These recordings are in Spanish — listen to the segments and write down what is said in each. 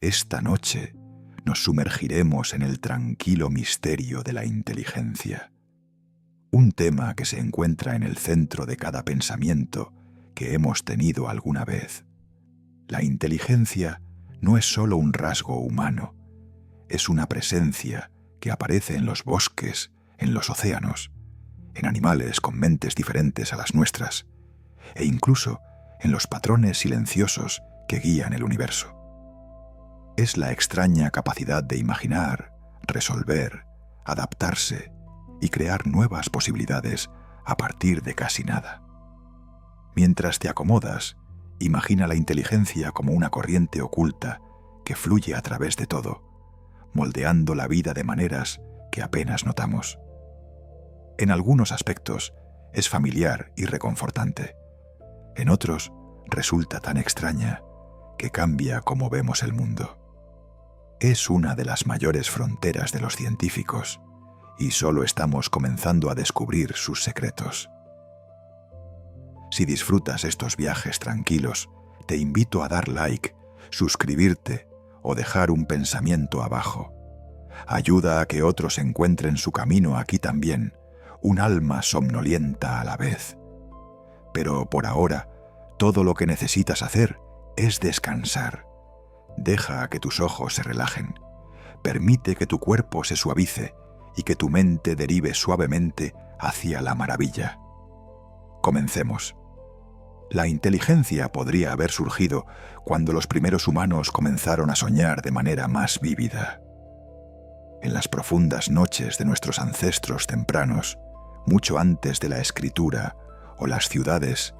Esta noche nos sumergiremos en el tranquilo misterio de la inteligencia, un tema que se encuentra en el centro de cada pensamiento que hemos tenido alguna vez. La inteligencia no es solo un rasgo humano, es una presencia que aparece en los bosques, en los océanos, en animales con mentes diferentes a las nuestras, e incluso en los patrones silenciosos que guían el universo. Es la extraña capacidad de imaginar, resolver, adaptarse y crear nuevas posibilidades a partir de casi nada. Mientras te acomodas, imagina la inteligencia como una corriente oculta que fluye a través de todo, moldeando la vida de maneras que apenas notamos. En algunos aspectos es familiar y reconfortante. En otros resulta tan extraña que cambia cómo vemos el mundo. Es una de las mayores fronteras de los científicos y solo estamos comenzando a descubrir sus secretos. Si disfrutas estos viajes tranquilos, te invito a dar like, suscribirte o dejar un pensamiento abajo. Ayuda a que otros encuentren su camino aquí también, un alma somnolienta a la vez. Pero por ahora, todo lo que necesitas hacer es descansar. Deja que tus ojos se relajen. Permite que tu cuerpo se suavice y que tu mente derive suavemente hacia la maravilla. Comencemos. La inteligencia podría haber surgido cuando los primeros humanos comenzaron a soñar de manera más vívida. En las profundas noches de nuestros ancestros tempranos, mucho antes de la escritura o las ciudades,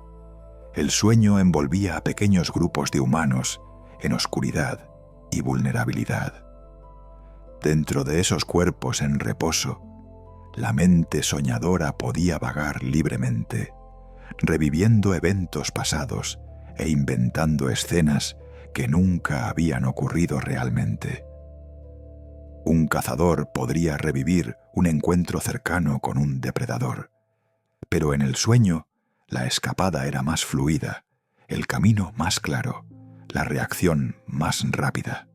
el sueño envolvía a pequeños grupos de humanos en oscuridad y vulnerabilidad. Dentro de esos cuerpos en reposo, la mente soñadora podía vagar libremente, reviviendo eventos pasados e inventando escenas que nunca habían ocurrido realmente. Un cazador podría revivir un encuentro cercano con un depredador, pero en el sueño la escapada era más fluida, el camino más claro, la reacción más rápida.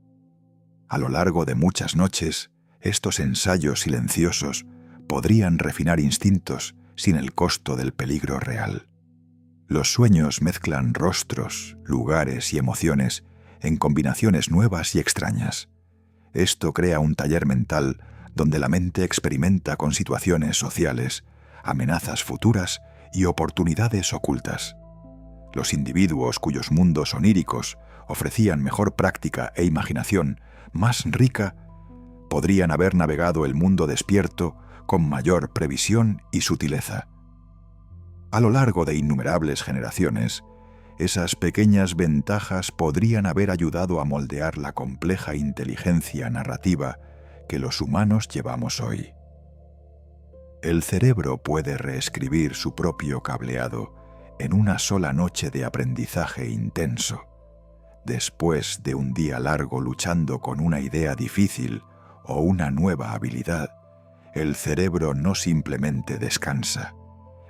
A lo largo de muchas noches, estos ensayos silenciosos podrían refinar instintos sin el costo del peligro real. Los sueños mezclan rostros, lugares y emociones en combinaciones nuevas y extrañas. Esto crea un taller mental donde la mente experimenta con situaciones sociales, amenazas futuras y oportunidades ocultas. Los individuos cuyos mundos oníricos ofrecían mejor práctica e imaginación más rica podrían haber navegado el mundo despierto con mayor previsión y sutileza. A lo largo de innumerables generaciones, esas pequeñas ventajas podrían haber ayudado a moldear la compleja inteligencia narrativa que los humanos llevamos hoy. El cerebro puede reescribir su propio cableado en una sola noche de aprendizaje intenso. Después de un día largo luchando con una idea difícil o una nueva habilidad, el cerebro no simplemente descansa.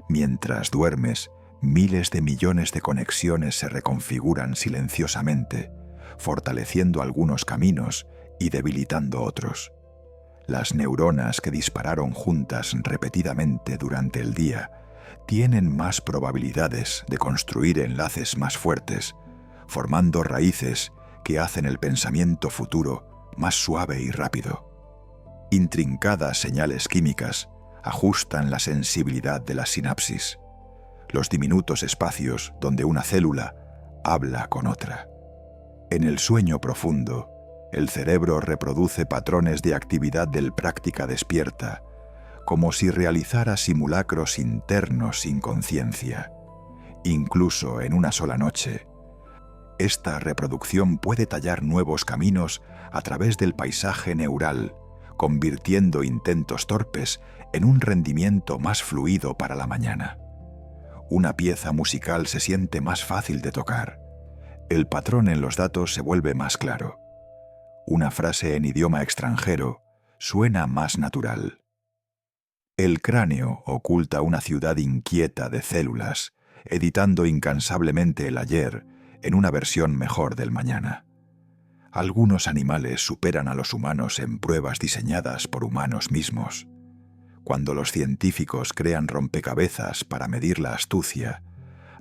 Mientras duermes, miles de millones de conexiones se reconfiguran silenciosamente, fortaleciendo algunos caminos y debilitando otros. Las neuronas que dispararon juntas repetidamente durante el día tienen más probabilidades de construir enlaces más fuertes, formando raíces que hacen el pensamiento futuro más suave y rápido. Intrincadas señales químicas ajustan la sensibilidad de la sinapsis, los diminutos espacios donde una célula habla con otra. En el sueño profundo, el cerebro reproduce patrones de actividad del práctica despierta, como si realizara simulacros internos sin conciencia. Incluso en una sola noche, esta reproducción puede tallar nuevos caminos a través del paisaje neural, convirtiendo intentos torpes en un rendimiento más fluido para la mañana. Una pieza musical se siente más fácil de tocar. El patrón en los datos se vuelve más claro. Una frase en idioma extranjero suena más natural. El cráneo oculta una ciudad inquieta de células, editando incansablemente el ayer en una versión mejor del mañana. Algunos animales superan a los humanos en pruebas diseñadas por humanos mismos. Cuando los científicos crean rompecabezas para medir la astucia,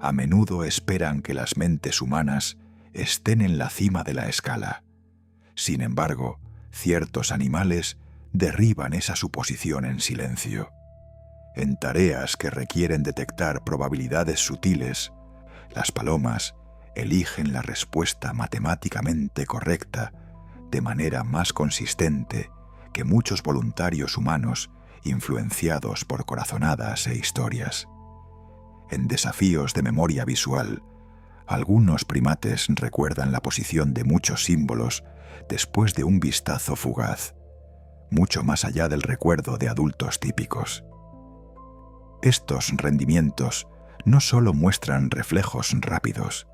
a menudo esperan que las mentes humanas estén en la cima de la escala. Sin embargo, ciertos animales derriban esa suposición en silencio. En tareas que requieren detectar probabilidades sutiles, las palomas eligen la respuesta matemáticamente correcta de manera más consistente que muchos voluntarios humanos influenciados por corazonadas e historias. En desafíos de memoria visual, algunos primates recuerdan la posición de muchos símbolos después de un vistazo fugaz, mucho más allá del recuerdo de adultos típicos. Estos rendimientos no solo muestran reflejos rápidos,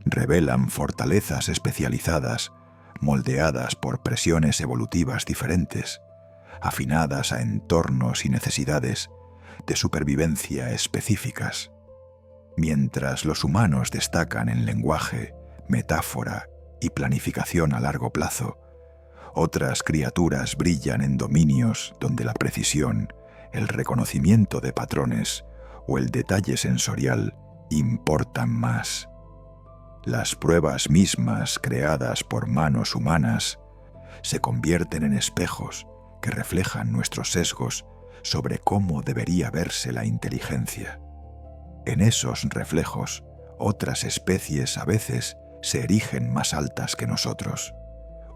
revelan fortalezas especializadas, moldeadas por presiones evolutivas diferentes, afinadas a entornos y necesidades de supervivencia específicas. Mientras los humanos destacan en lenguaje, metáfora y planificación a largo plazo, otras criaturas brillan en dominios donde la precisión, el reconocimiento de patrones o el detalle sensorial importan más. Las pruebas mismas creadas por manos humanas se convierten en espejos que reflejan nuestros sesgos sobre cómo debería verse la inteligencia. En esos reflejos, otras especies a veces se erigen más altas que nosotros.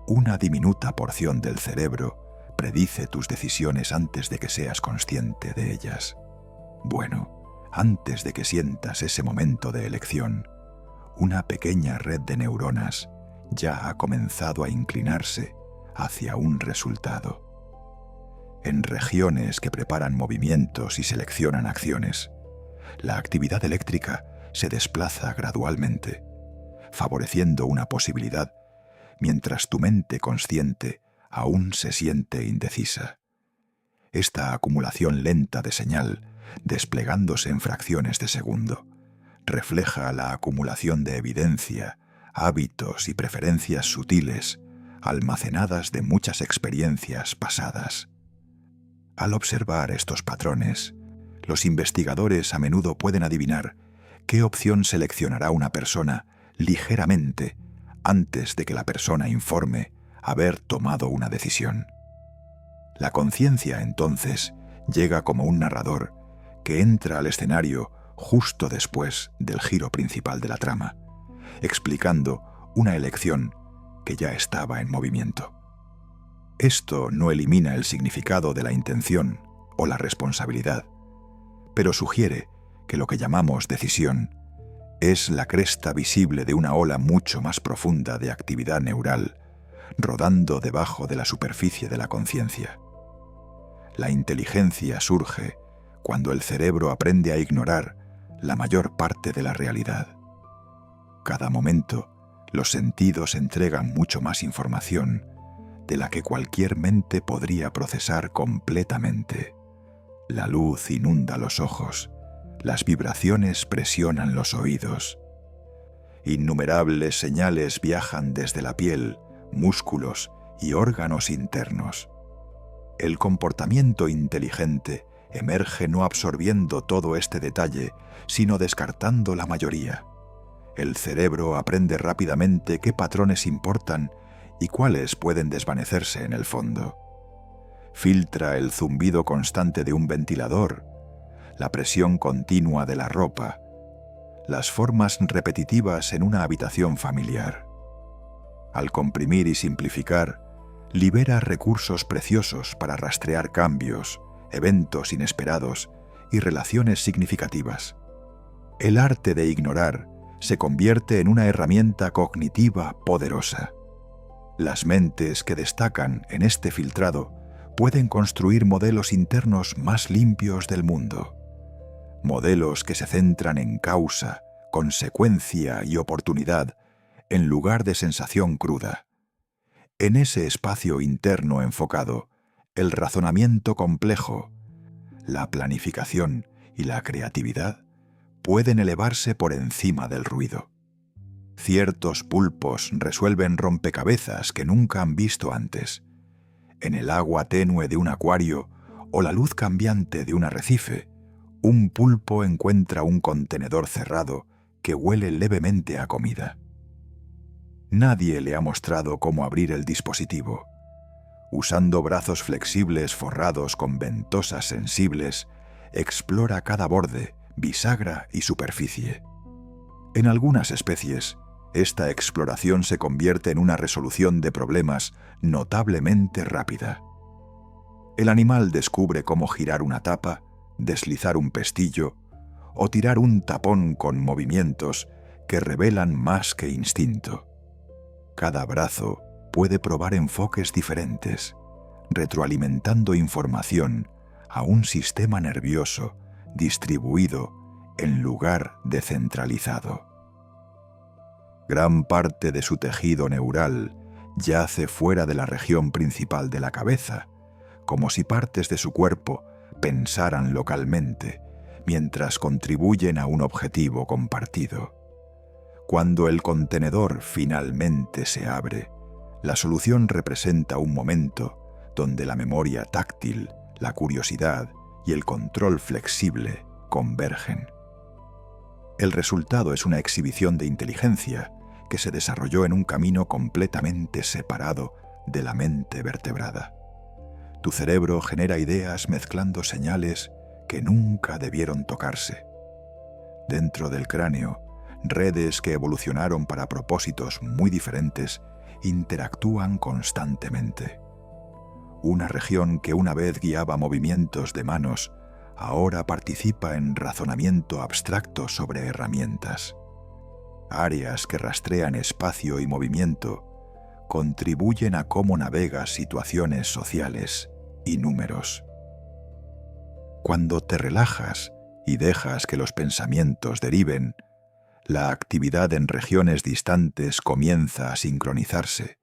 Una diminuta porción del cerebro predice tus decisiones antes de que seas consciente de ellas. Bueno, antes de que sientas ese momento de elección, una pequeña red de neuronas ya ha comenzado a inclinarse hacia un resultado. En regiones que preparan movimientos y seleccionan acciones, la actividad eléctrica se desplaza gradualmente, favoreciendo una posibilidad, mientras tu mente consciente aún se siente indecisa. Esta acumulación lenta de señal, desplegándose en fracciones de segundo, refleja la acumulación de evidencia, hábitos y preferencias sutiles, almacenadas de muchas experiencias pasadas. Al observar estos patrones, los investigadores a menudo pueden adivinar qué opción seleccionará una persona ligeramente antes de que la persona informe haber tomado una decisión. La conciencia, entonces, llega como un narrador que entra al escenario justo después del giro principal de la trama, explicando una elección que ya estaba en movimiento. Esto no elimina el significado de la intención o la responsabilidad, pero sugiere que lo que llamamos decisión es la cresta visible de una ola mucho más profunda de actividad neural, rodando debajo de la superficie de la conciencia. La inteligencia surge cuando el cerebro aprende a ignorar la mayor parte de la realidad. Cada momento, los sentidos entregan mucho más información de la que cualquier mente podría procesar completamente. La luz inunda los ojos, las vibraciones presionan los oídos. Innumerables señales viajan desde la piel, músculos y órganos internos. El comportamiento inteligente emerge no absorbiendo todo este detalle, sino descartando la mayoría. El cerebro aprende rápidamente qué patrones importan y cuáles pueden desvanecerse en el fondo. Filtra el zumbido constante de un ventilador, la presión continua de la ropa, las formas repetitivas en una habitación familiar. Al comprimir y simplificar, libera recursos preciosos para rastrear cambios, eventos inesperados y relaciones significativas. El arte de ignorar se convierte en una herramienta cognitiva poderosa. Las mentes que destacan en este filtrado pueden construir modelos internos más limpios del mundo. Modelos que se centran en causa, consecuencia y oportunidad en lugar de sensación cruda. En ese espacio interno enfocado, el razonamiento complejo, la planificación y la creatividad pueden elevarse por encima del ruido. Ciertos pulpos resuelven rompecabezas que nunca han visto antes. En el agua tenue de un acuario o la luz cambiante de un arrecife, un pulpo encuentra un contenedor cerrado que huele levemente a comida. Nadie le ha mostrado cómo abrir el dispositivo. Usando brazos flexibles forrados con ventosas sensibles, explora cada borde, bisagra y superficie. En algunas especies, esta exploración se convierte en una resolución de problemas notablemente rápida. El animal descubre cómo girar una tapa, deslizar un pestillo o tirar un tapón con movimientos que revelan más que instinto. Cada brazo puede probar enfoques diferentes, retroalimentando información a un sistema nervioso distribuido en lugar de centralizado. Gran parte de su tejido neural yace fuera de la región principal de la cabeza, como si partes de su cuerpo pensaran localmente, mientras contribuyen a un objetivo compartido. Cuando el contenedor finalmente se abre, la solución representa un momento donde la memoria táctil, la curiosidad y el control flexible convergen. El resultado es una exhibición de inteligencia que se desarrolló en un camino completamente separado de la mente vertebrada. Tu cerebro genera ideas mezclando señales que nunca debieron tocarse. Dentro del cráneo, redes que evolucionaron para propósitos muy diferentes interactúan constantemente. Una región que una vez guiaba movimientos de manos, ahora participa en razonamiento abstracto sobre herramientas. Áreas que rastrean espacio y movimiento contribuyen a cómo navegas situaciones sociales y números. Cuando te relajas y dejas que los pensamientos deriven, la actividad en regiones distantes comienza a sincronizarse,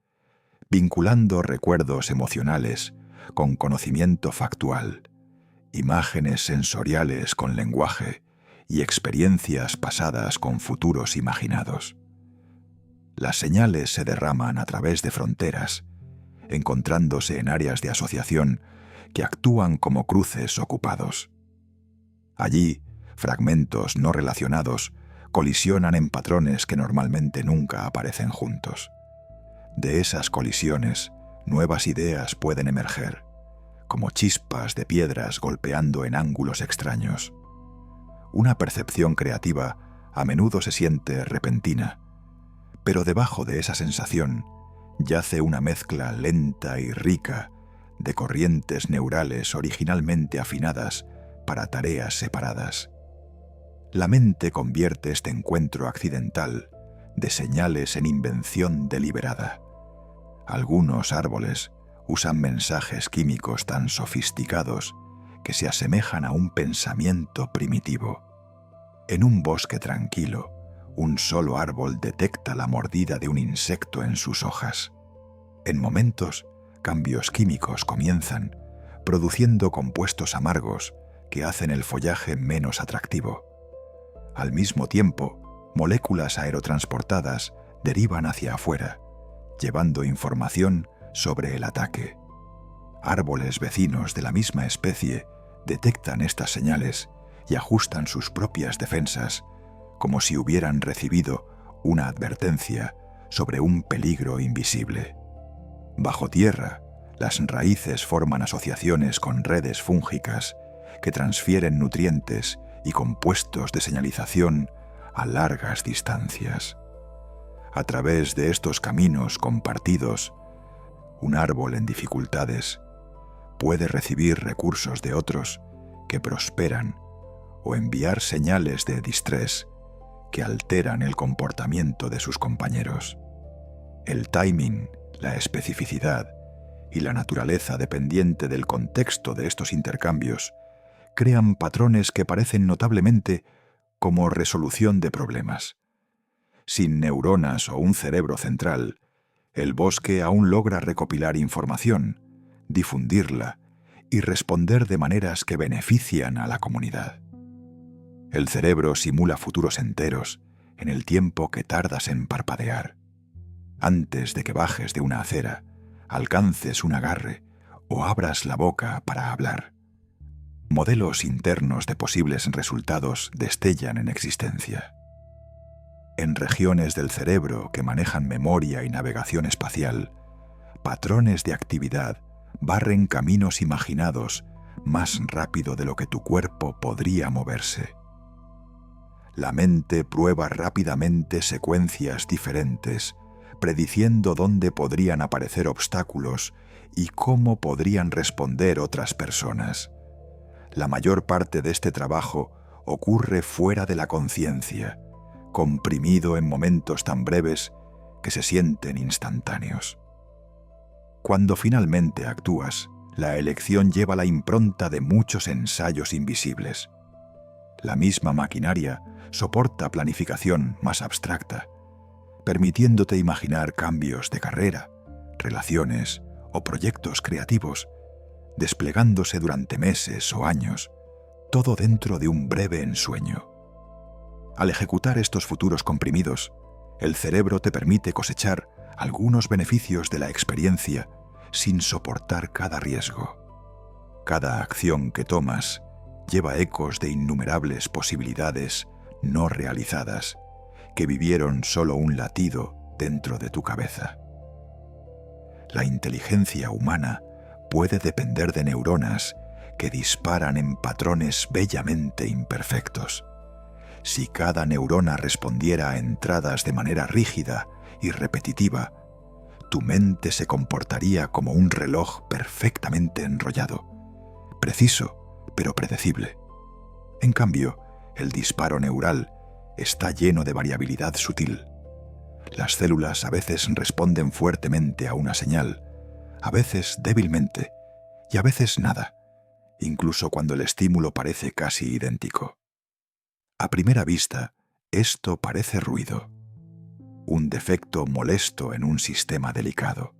vinculando recuerdos emocionales con conocimiento factual, imágenes sensoriales con lenguaje y experiencias pasadas con futuros imaginados. Las señales se derraman a través de fronteras, encontrándose en áreas de asociación que actúan como cruces ocupados. Allí, fragmentos no relacionados colisionan en patrones que normalmente nunca aparecen juntos. De esas colisiones, nuevas ideas pueden emerger, como chispas de piedras golpeando en ángulos extraños. Una percepción creativa a menudo se siente repentina, pero debajo de esa sensación yace una mezcla lenta y rica de corrientes neurales originalmente afinadas para tareas separadas. La mente convierte este encuentro accidental de señales en invención deliberada. Algunos árboles usan mensajes químicos tan sofisticados que se asemejan a un pensamiento primitivo. En un bosque tranquilo, un solo árbol detecta la mordida de un insecto en sus hojas. En momentos, cambios químicos comienzan, produciendo compuestos amargos que hacen el follaje menos atractivo. Al mismo tiempo, moléculas aerotransportadas derivan hacia afuera, llevando información sobre el ataque. Árboles vecinos de la misma especie detectan estas señales y ajustan sus propias defensas, como si hubieran recibido una advertencia sobre un peligro invisible. Bajo tierra, las raíces forman asociaciones con redes fúngicas que transfieren nutrientes y compuestos de señalización a largas distancias. A través de estos caminos compartidos, un árbol en dificultades puede recibir recursos de otros que prosperan o enviar señales de distrés que alteran el comportamiento de sus compañeros. El timing, la especificidad y la naturaleza dependiente del contexto de estos intercambios crean patrones que parecen notablemente como resolución de problemas. Sin neuronas o un cerebro central, el bosque aún logra recopilar información, difundirla y responder de maneras que benefician a la comunidad. El cerebro simula futuros enteros, en el tiempo que tardas en parpadear. Antes de que bajes de una acera, alcances un agarre o abras la boca para hablar. Modelos internos de posibles resultados destellan en existencia. En regiones del cerebro que manejan memoria y navegación espacial, patrones de actividad barren caminos imaginados más rápido de lo que tu cuerpo podría moverse. La mente prueba rápidamente secuencias diferentes, prediciendo dónde podrían aparecer obstáculos y cómo podrían responder otras personas. La mayor parte de este trabajo ocurre fuera de la conciencia, comprimido en momentos tan breves que se sienten instantáneos. Cuando finalmente actúas, la elección lleva la impronta de muchos ensayos invisibles. La misma maquinaria soporta planificación más abstracta, permitiéndote imaginar cambios de carrera, relaciones o proyectos creativos, desplegándose durante meses o años, todo dentro de un breve ensueño. Al ejecutar estos futuros comprimidos, el cerebro te permite cosechar algunos beneficios de la experiencia sin soportar cada riesgo. Cada acción que tomas lleva ecos de innumerables posibilidades no realizadas que vivieron solo un latido dentro de tu cabeza. La inteligencia humana puede depender de neuronas que disparan en patrones bellamente imperfectos. Si cada neurona respondiera a entradas de manera rígida y repetitiva, tu mente se comportaría como un reloj perfectamente enrollado, preciso pero predecible. En cambio, el disparo neural está lleno de variabilidad sutil. Las células a veces responden fuertemente a una señal, a veces débilmente y a veces nada, incluso cuando el estímulo parece casi idéntico. A primera vista, esto parece ruido, un defecto molesto en un sistema delicado.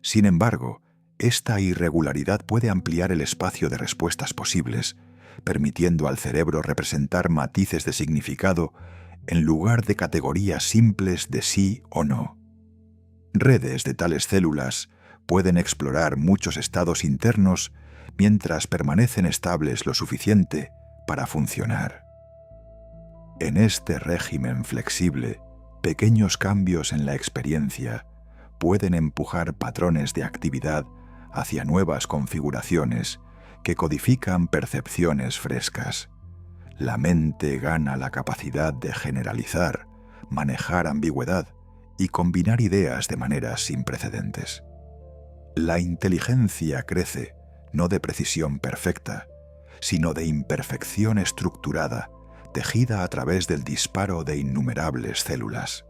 Sin embargo, esta irregularidad puede ampliar el espacio de respuestas posibles, permitiendo al cerebro representar matices de significado en lugar de categorías simples de sí o no. Redes de tales células pueden explorar muchos estados internos mientras permanecen estables lo suficiente para funcionar. En este régimen flexible, pequeños cambios en la experiencia pueden empujar patrones de actividad hacia nuevas configuraciones que codifican percepciones frescas. La mente gana la capacidad de generalizar, manejar ambigüedad y combinar ideas de maneras sin precedentes. La inteligencia crece no de precisión perfecta, sino de imperfección estructurada, tejida a través del disparo de innumerables células.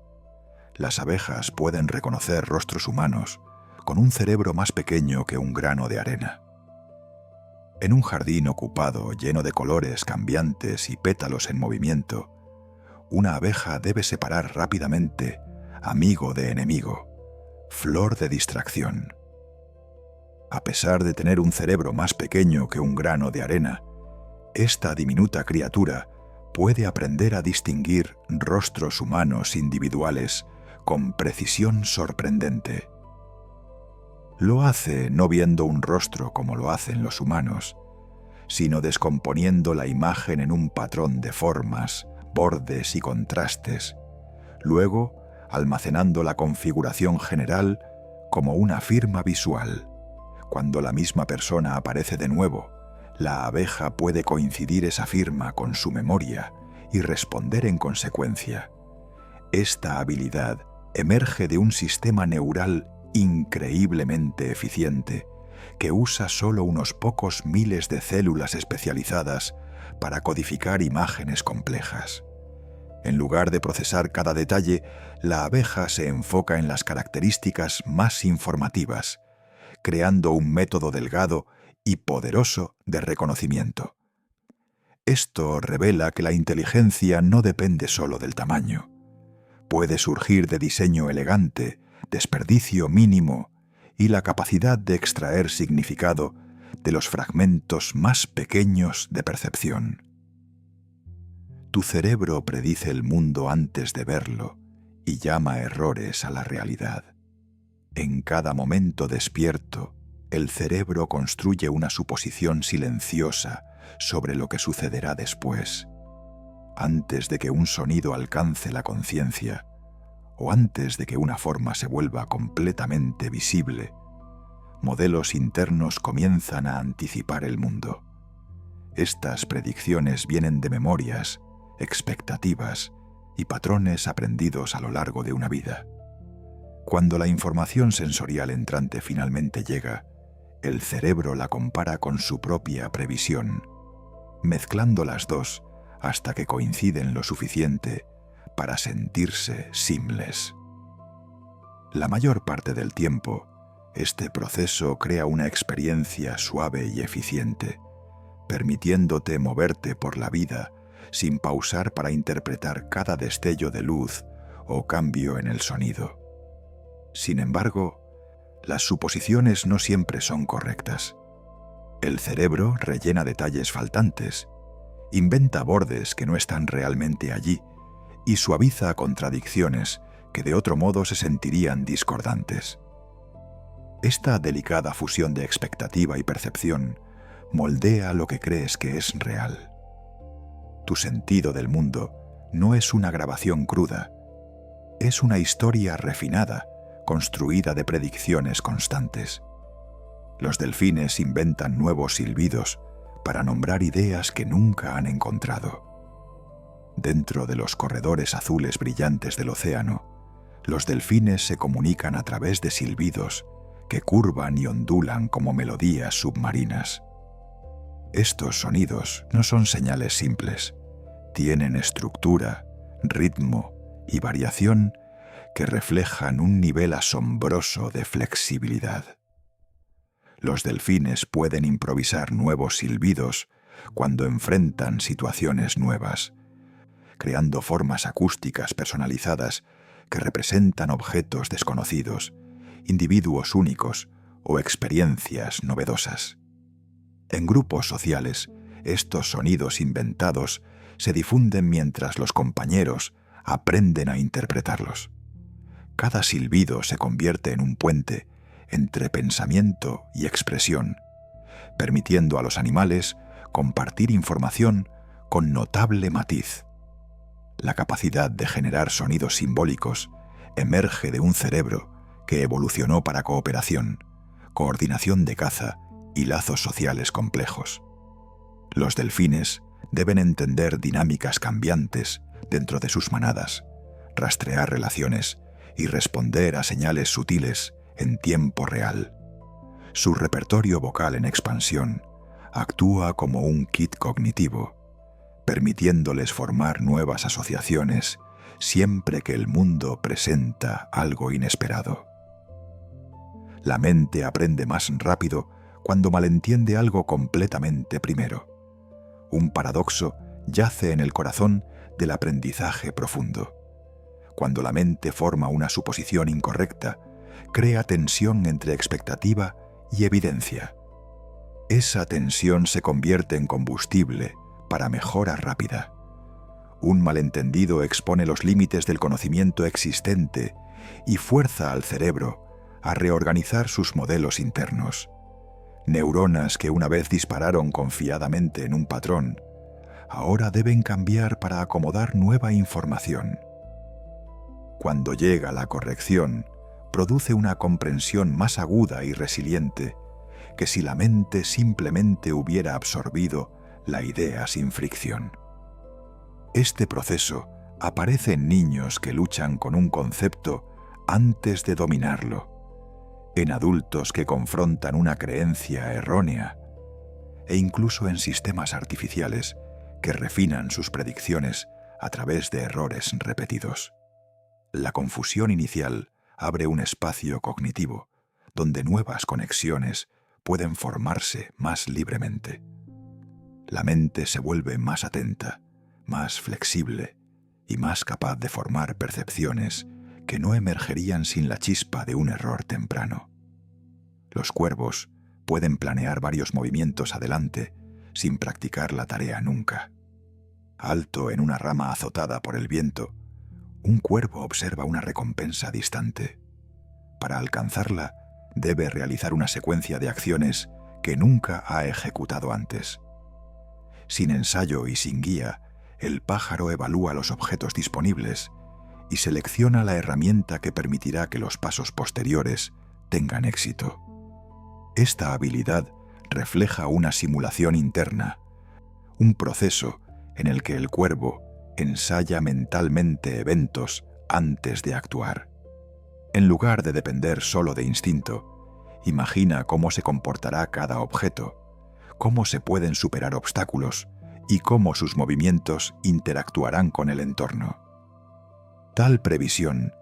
Las abejas pueden reconocer rostros humanos con un cerebro más pequeño que un grano de arena. En un jardín ocupado lleno de colores cambiantes y pétalos en movimiento, una abeja debe separar rápidamente amigo de enemigo, flor de distracción. A pesar de tener un cerebro más pequeño que un grano de arena, esta diminuta criatura puede aprender a distinguir rostros humanos individuales con precisión sorprendente. Lo hace no viendo un rostro como lo hacen los humanos, sino descomponiendo la imagen en un patrón de formas, bordes y contrastes, luego almacenando la configuración general como una firma visual. Cuando la misma persona aparece de nuevo, la abeja puede coincidir esa firma con su memoria y responder en consecuencia. Esta habilidad emerge de un sistema neural increíblemente eficiente que usa solo unos pocos miles de células especializadas para codificar imágenes complejas. En lugar de procesar cada detalle, la abeja se enfoca en las características más informativas, creando un método delgado y poderoso de reconocimiento. Esto revela que la inteligencia no depende solo del tamaño. Puede surgir de diseño elegante, desperdicio mínimo y la capacidad de extraer significado de los fragmentos más pequeños de percepción. Tu cerebro predice el mundo antes de verlo y llama errores a la realidad. En cada momento despierto, el cerebro construye una suposición silenciosa sobre lo que sucederá después. Antes de que un sonido alcance la conciencia, o antes de que una forma se vuelva completamente visible, modelos internos comienzan a anticipar el mundo. Estas predicciones vienen de memorias, expectativas y patrones aprendidos a lo largo de una vida. Cuando la información sensorial entrante finalmente llega, el cerebro la compara con su propia previsión, mezclando las dos hasta que coinciden lo suficiente para sentirse seamless. La mayor parte del tiempo, este proceso crea una experiencia suave y eficiente, permitiéndote moverte por la vida sin pausar para interpretar cada destello de luz o cambio en el sonido. Sin embargo, las suposiciones no siempre son correctas. El cerebro rellena detalles faltantes, inventa bordes que no están realmente allí y suaviza contradicciones que de otro modo se sentirían discordantes. Esta delicada fusión de expectativa y percepción moldea lo que crees que es real. Tu sentido del mundo no es una grabación cruda, es una historia refinada, construida de predicciones constantes. Los delfines inventan nuevos silbidos para nombrar ideas que nunca han encontrado. Dentro de los corredores azules brillantes del océano, los delfines se comunican a través de silbidos que curvan y ondulan como melodías submarinas. Estos sonidos no son señales simples, tienen estructura, ritmo y variación que reflejan un nivel asombroso de flexibilidad. Los delfines pueden improvisar nuevos silbidos cuando enfrentan situaciones nuevas, creando formas acústicas personalizadas que representan objetos desconocidos, individuos únicos o experiencias novedosas. En grupos sociales, estos sonidos inventados se difunden mientras los compañeros aprenden a interpretarlos. Cada silbido se convierte en un puente entre pensamiento y expresión, permitiendo a los animales compartir información con notable matiz. La capacidad de generar sonidos simbólicos emerge de un cerebro que evolucionó para cooperación, coordinación de caza y lazos sociales complejos. Los delfines deben entender dinámicas cambiantes dentro de sus manadas, rastrear relaciones y responder a señales sutiles en tiempo real. Su repertorio vocal en expansión actúa como un kit cognitivo, permitiéndoles formar nuevas asociaciones siempre que el mundo presenta algo inesperado. La mente aprende más rápido cuando malentiende algo completamente primero. Un paradoxo yace en el corazón del aprendizaje profundo. Cuando la mente forma una suposición incorrecta, crea tensión entre expectativa y evidencia. Esa tensión se convierte en combustible para mejora rápida. Un malentendido expone los límites del conocimiento existente y fuerza al cerebro a reorganizar sus modelos internos. Neuronas que una vez dispararon confiadamente en un patrón, ahora deben cambiar para acomodar nueva información. Cuando llega la corrección, produce una comprensión más aguda y resiliente que si la mente simplemente hubiera absorbido la idea sin fricción. Este proceso aparece en niños que luchan con un concepto antes de dominarlo, en adultos que confrontan una creencia errónea, e incluso en sistemas artificiales que refinan sus predicciones a través de errores repetidos. La confusión inicial abre un espacio cognitivo donde nuevas conexiones pueden formarse más libremente. La mente se vuelve más atenta, más flexible y más capaz de formar percepciones que no emergerían sin la chispa de un error temprano. Los cuervos pueden planear varios movimientos adelante sin practicar la tarea nunca. Alto en una rama azotada por el viento, un cuervo observa una recompensa distante. Para alcanzarla, debe realizar una secuencia de acciones que nunca ha ejecutado antes. Sin ensayo y sin guía, el pájaro evalúa los objetos disponibles y selecciona la herramienta que permitirá que los pasos posteriores tengan éxito. Esta habilidad refleja una simulación interna, un proceso en el que el cuervo ensaya mentalmente eventos antes de actuar. En lugar de depender solo de instinto, imagina cómo se comportará cada objeto, cómo se pueden superar obstáculos y cómo sus movimientos interactuarán con el entorno. Tal previsión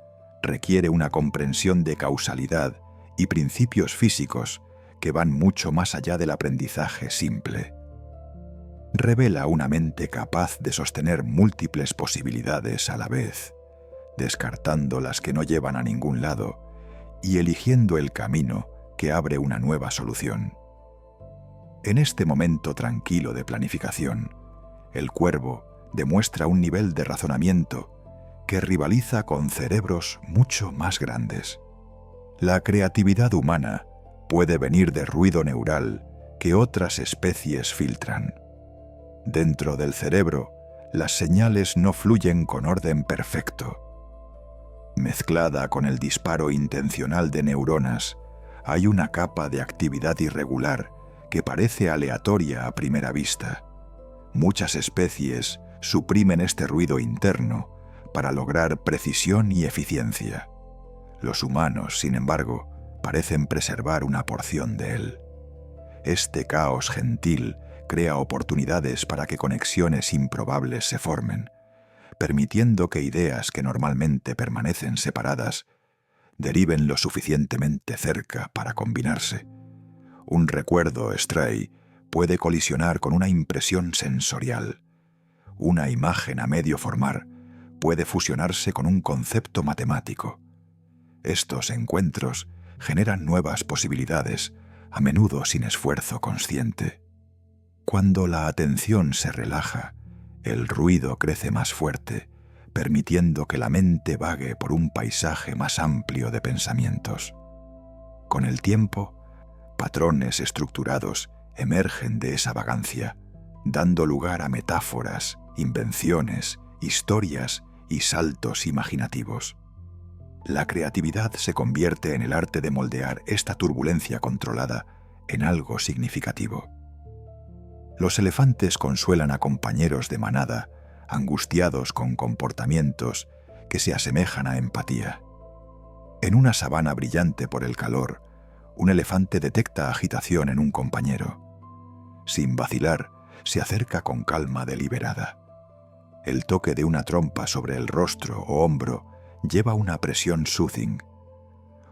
requiere una comprensión de causalidad y principios físicos que van mucho más allá del aprendizaje simple. Revela una mente capaz de sostener múltiples posibilidades a la vez, descartando las que no llevan a ningún lado y eligiendo el camino que abre una nueva solución. En este momento tranquilo de planificación, el cuervo demuestra un nivel de razonamiento que rivaliza con cerebros mucho más grandes. La creatividad humana puede venir de ruido neural que otras especies filtran. Dentro del cerebro, las señales no fluyen con orden perfecto. Mezclada con el disparo intencional de neuronas, hay una capa de actividad irregular que parece aleatoria a primera vista. Muchas especies suprimen este ruido interno para lograr precisión y eficiencia. Los humanos, sin embargo, parecen preservar una porción de él. Este caos gentil crea oportunidades para que conexiones improbables se formen, permitiendo que ideas que normalmente permanecen separadas deriven lo suficientemente cerca para combinarse. Un recuerdo stray puede colisionar con una impresión sensorial. Una imagen a medio formar puede fusionarse con un concepto matemático. Estos encuentros generan nuevas posibilidades, a menudo sin esfuerzo consciente. Cuando la atención se relaja, el ruido crece más fuerte, permitiendo que la mente vague por un paisaje más amplio de pensamientos. Con el tiempo, patrones estructurados emergen de esa vagancia, dando lugar a metáforas, invenciones, historias y saltos imaginativos. La creatividad se convierte en el arte de moldear esta turbulencia controlada en algo significativo. Los elefantes consuelan a compañeros de manada, angustiados con comportamientos que se asemejan a empatía. En una sabana brillante por el calor, un elefante detecta agitación en un compañero. Sin vacilar, se acerca con calma deliberada. El toque de una trompa sobre el rostro o hombro lleva una presión soothing.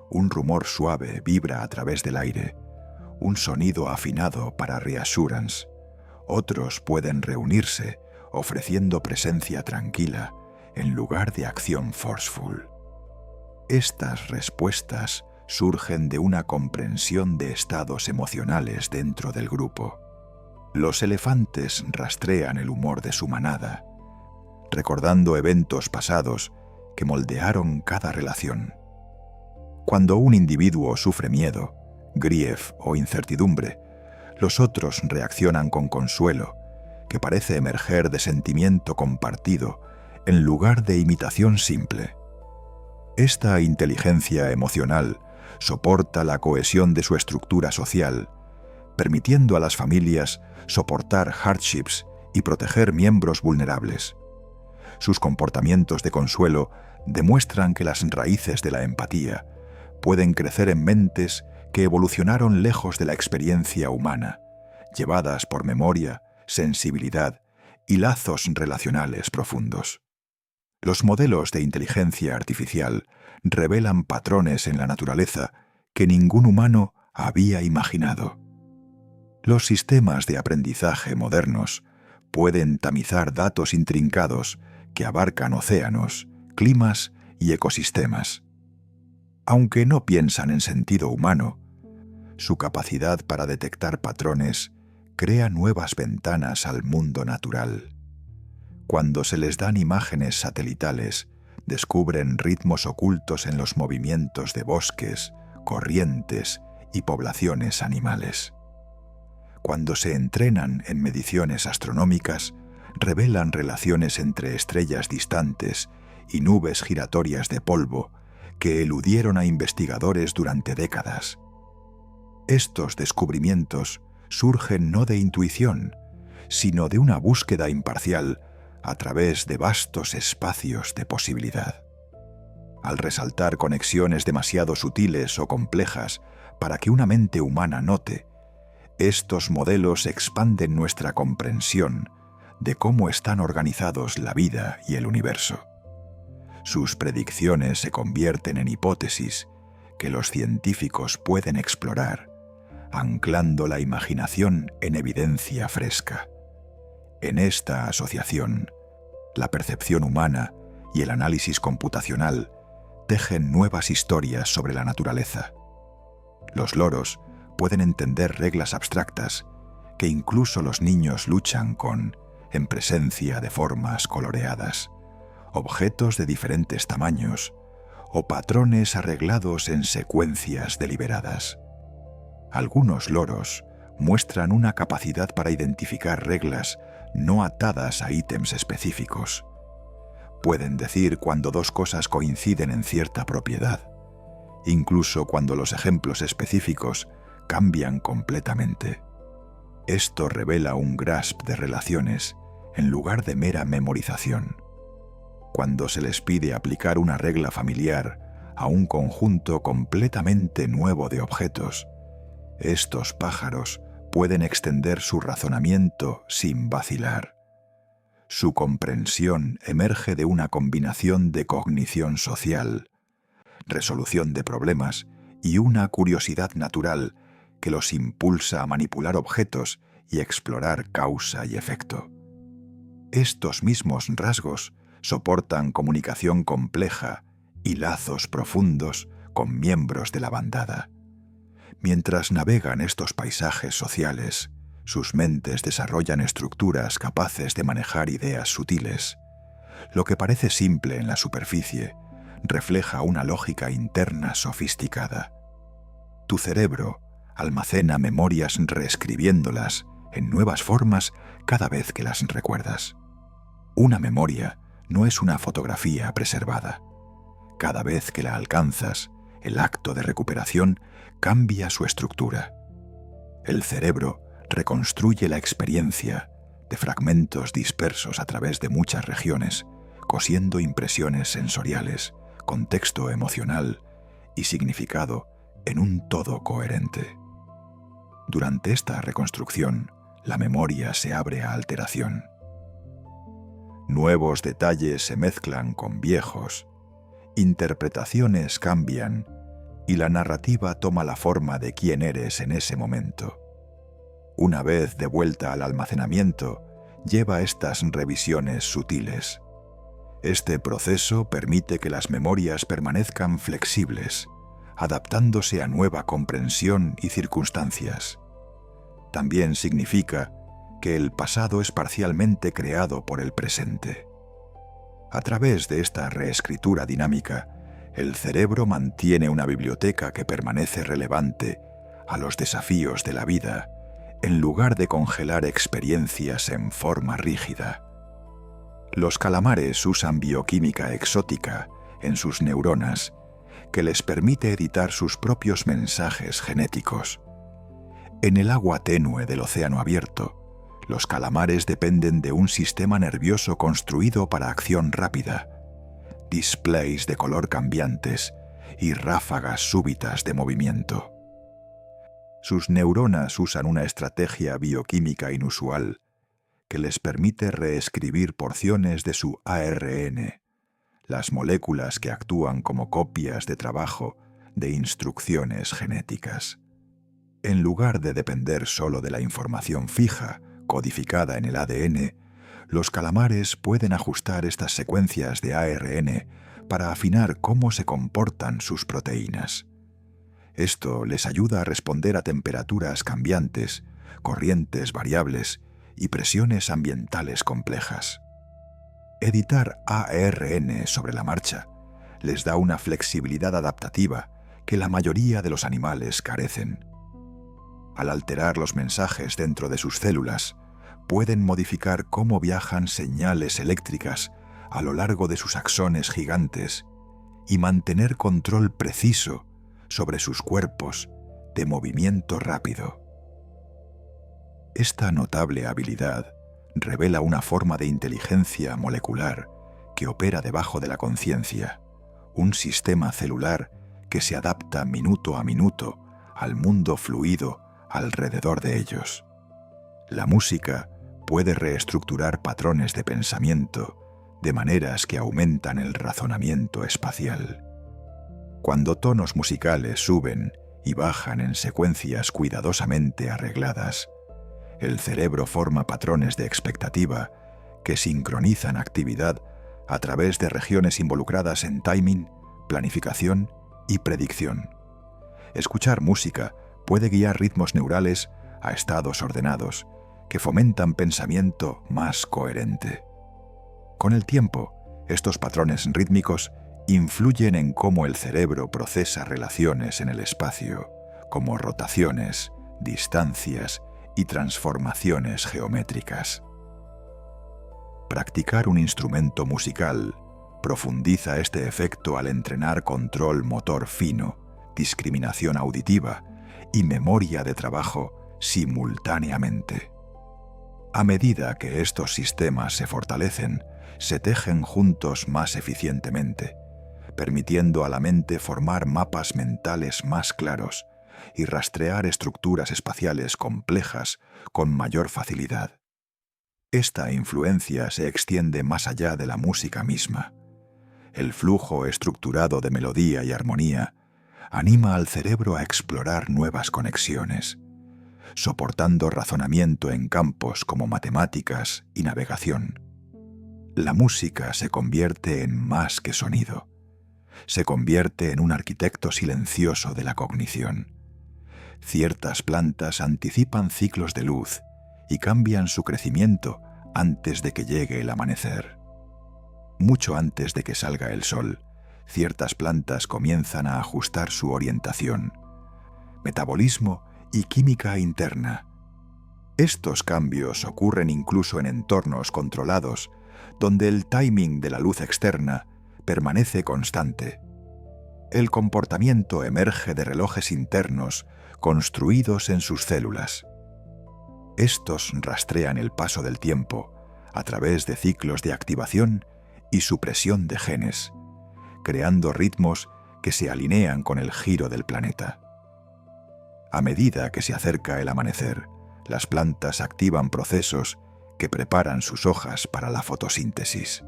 Un rumor suave vibra a través del aire, un sonido afinado para reassurance. Otros pueden reunirse, ofreciendo presencia tranquila en lugar de acción forceful. Estas respuestas surgen de una comprensión de estados emocionales dentro del grupo. Los elefantes rastrean el humor de su manada, recordando eventos pasados que moldearon cada relación. Cuando un individuo sufre miedo, grief o incertidumbre, los otros reaccionan con consuelo, que parece emerger de sentimiento compartido en lugar de imitación simple. Esta inteligencia emocional soporta la cohesión de su estructura social, permitiendo a las familias soportar hardships y proteger miembros vulnerables. Sus comportamientos de consuelo demuestran que las raíces de la empatía pueden crecer en mentes que evolucionaron lejos de la experiencia humana, llevadas por memoria, sensibilidad y lazos relacionales profundos. Los modelos de inteligencia artificial revelan patrones en la naturaleza que ningún humano había imaginado. Los sistemas de aprendizaje modernos pueden tamizar datos intrincados que abarcan océanos, climas y ecosistemas. Aunque no piensan en sentido humano, su capacidad para detectar patrones crea nuevas ventanas al mundo natural. Cuando se les dan imágenes satelitales, descubren ritmos ocultos en los movimientos de bosques, corrientes y poblaciones animales. Cuando se entrenan en mediciones astronómicas, revelan relaciones entre estrellas distantes y nubes giratorias de polvo que eludieron a investigadores durante décadas. Estos descubrimientos surgen no de intuición, sino de una búsqueda imparcial a través de vastos espacios de posibilidad. Al resaltar conexiones demasiado sutiles o complejas para que una mente humana note, estos modelos expanden nuestra comprensión de cómo están organizados la vida y el universo. Sus predicciones se convierten en hipótesis que los científicos pueden explorar, anclando la imaginación en evidencia fresca. En esta asociación, la percepción humana y el análisis computacional tejen nuevas historias sobre la naturaleza. Los loros pueden entender reglas abstractas que incluso los niños luchan con en presencia de formas coloreadas, objetos de diferentes tamaños o patrones arreglados en secuencias deliberadas. Algunos loros muestran una capacidad para identificar reglas no atadas a ítems específicos. Pueden decir cuando dos cosas coinciden en cierta propiedad, incluso cuando los ejemplos específicos cambian completamente. Esto revela un grasp de relaciones en lugar de mera memorización. Cuando se les pide aplicar una regla familiar a un conjunto completamente nuevo de objetos, estos pájaros pueden extender su razonamiento sin vacilar. Su comprensión emerge de una combinación de cognición social, resolución de problemas y una curiosidad natural que los impulsa a manipular objetos y explorar causa y efecto. Estos mismos rasgos soportan comunicación compleja y lazos profundos con miembros de la bandada. Mientras navegan estos paisajes sociales, sus mentes desarrollan estructuras capaces de manejar ideas sutiles. Lo que parece simple en la superficie refleja una lógica interna sofisticada. Tu cerebro almacena memorias reescribiéndolas en nuevas formas cada vez que las recuerdas. Una memoria no es una fotografía preservada. Cada vez que la alcanzas, el acto de recuperación cambia su estructura. El cerebro reconstruye la experiencia de fragmentos dispersos a través de muchas regiones, cosiendo impresiones sensoriales, contexto emocional y significado en un todo coherente. Durante esta reconstrucción, la memoria se abre a alteración. Nuevos detalles se mezclan con viejos, interpretaciones cambian y la narrativa toma la forma de quién eres en ese momento. Una vez de vuelta al almacenamiento, lleva estas revisiones sutiles. Este proceso permite que las memorias permanezcan flexibles, adaptándose a nueva comprensión y circunstancias. También significa que el pasado es parcialmente creado por el presente. A través de esta reescritura dinámica, el cerebro mantiene una biblioteca que permanece relevante a los desafíos de la vida, en lugar de congelar experiencias en forma rígida. Los calamares usan bioquímica exótica en sus neuronas que les permite editar sus propios mensajes genéticos. En el agua tenue del océano abierto, los calamares dependen de un sistema nervioso construido para acción rápida, displays de color cambiantes y ráfagas súbitas de movimiento. Sus neuronas usan una estrategia bioquímica inusual que les permite reescribir porciones de su ARN, las moléculas que actúan como copias de trabajo de instrucciones genéticas. En lugar de depender solo de la información fija, codificada en el ADN, los calamares pueden ajustar estas secuencias de ARN para afinar cómo se comportan sus proteínas. Esto les ayuda a responder a temperaturas cambiantes, corrientes variables y presiones ambientales complejas. Editar ARN sobre la marcha les da una flexibilidad adaptativa que la mayoría de los animales carecen. Al alterar los mensajes dentro de sus células, pueden modificar cómo viajan señales eléctricas a lo largo de sus axones gigantes y mantener control preciso sobre sus cuerpos de movimiento rápido. Esta notable habilidad revela una forma de inteligencia molecular que opera debajo de la conciencia, un sistema celular que se adapta minuto a minuto al mundo fluido alrededor de ellos. La música puede reestructurar patrones de pensamiento de maneras que aumentan el razonamiento espacial. Cuando tonos musicales suben y bajan en secuencias cuidadosamente arregladas, el cerebro forma patrones de expectativa que sincronizan actividad a través de regiones involucradas en timing, planificación y predicción. Escuchar música puede guiar ritmos neurales a estados ordenados que fomentan pensamiento más coherente. Con el tiempo, estos patrones rítmicos influyen en cómo el cerebro procesa relaciones en el espacio, como rotaciones, distancias y transformaciones geométricas. Practicar un instrumento musical profundiza este efecto al entrenar control motor fino, discriminación auditiva y memoria de trabajo simultáneamente. A medida que estos sistemas se fortalecen, se tejen juntos más eficientemente, permitiendo a la mente formar mapas mentales más claros y rastrear estructuras espaciales complejas con mayor facilidad. Esta influencia se extiende más allá de la música misma. El flujo estructurado de melodía y armonía anima al cerebro a explorar nuevas conexiones, soportando razonamiento en campos como matemáticas y navegación. La música se convierte en más que sonido. Se convierte en un arquitecto silencioso de la cognición. Ciertas plantas anticipan ciclos de luz y cambian su crecimiento antes de que llegue el amanecer. Mucho antes de que salga el sol, ciertas plantas comienzan a ajustar su orientación, metabolismo y química interna. Estos cambios ocurren incluso en entornos controlados, donde el timing de la luz externa permanece constante. El comportamiento emerge de relojes internos construidos en sus células. Estos rastrean el paso del tiempo a través de ciclos de activación y supresión de genes, creando ritmos que se alinean con el giro del planeta. A medida que se acerca el amanecer, las plantas activan procesos que preparan sus hojas para la fotosíntesis.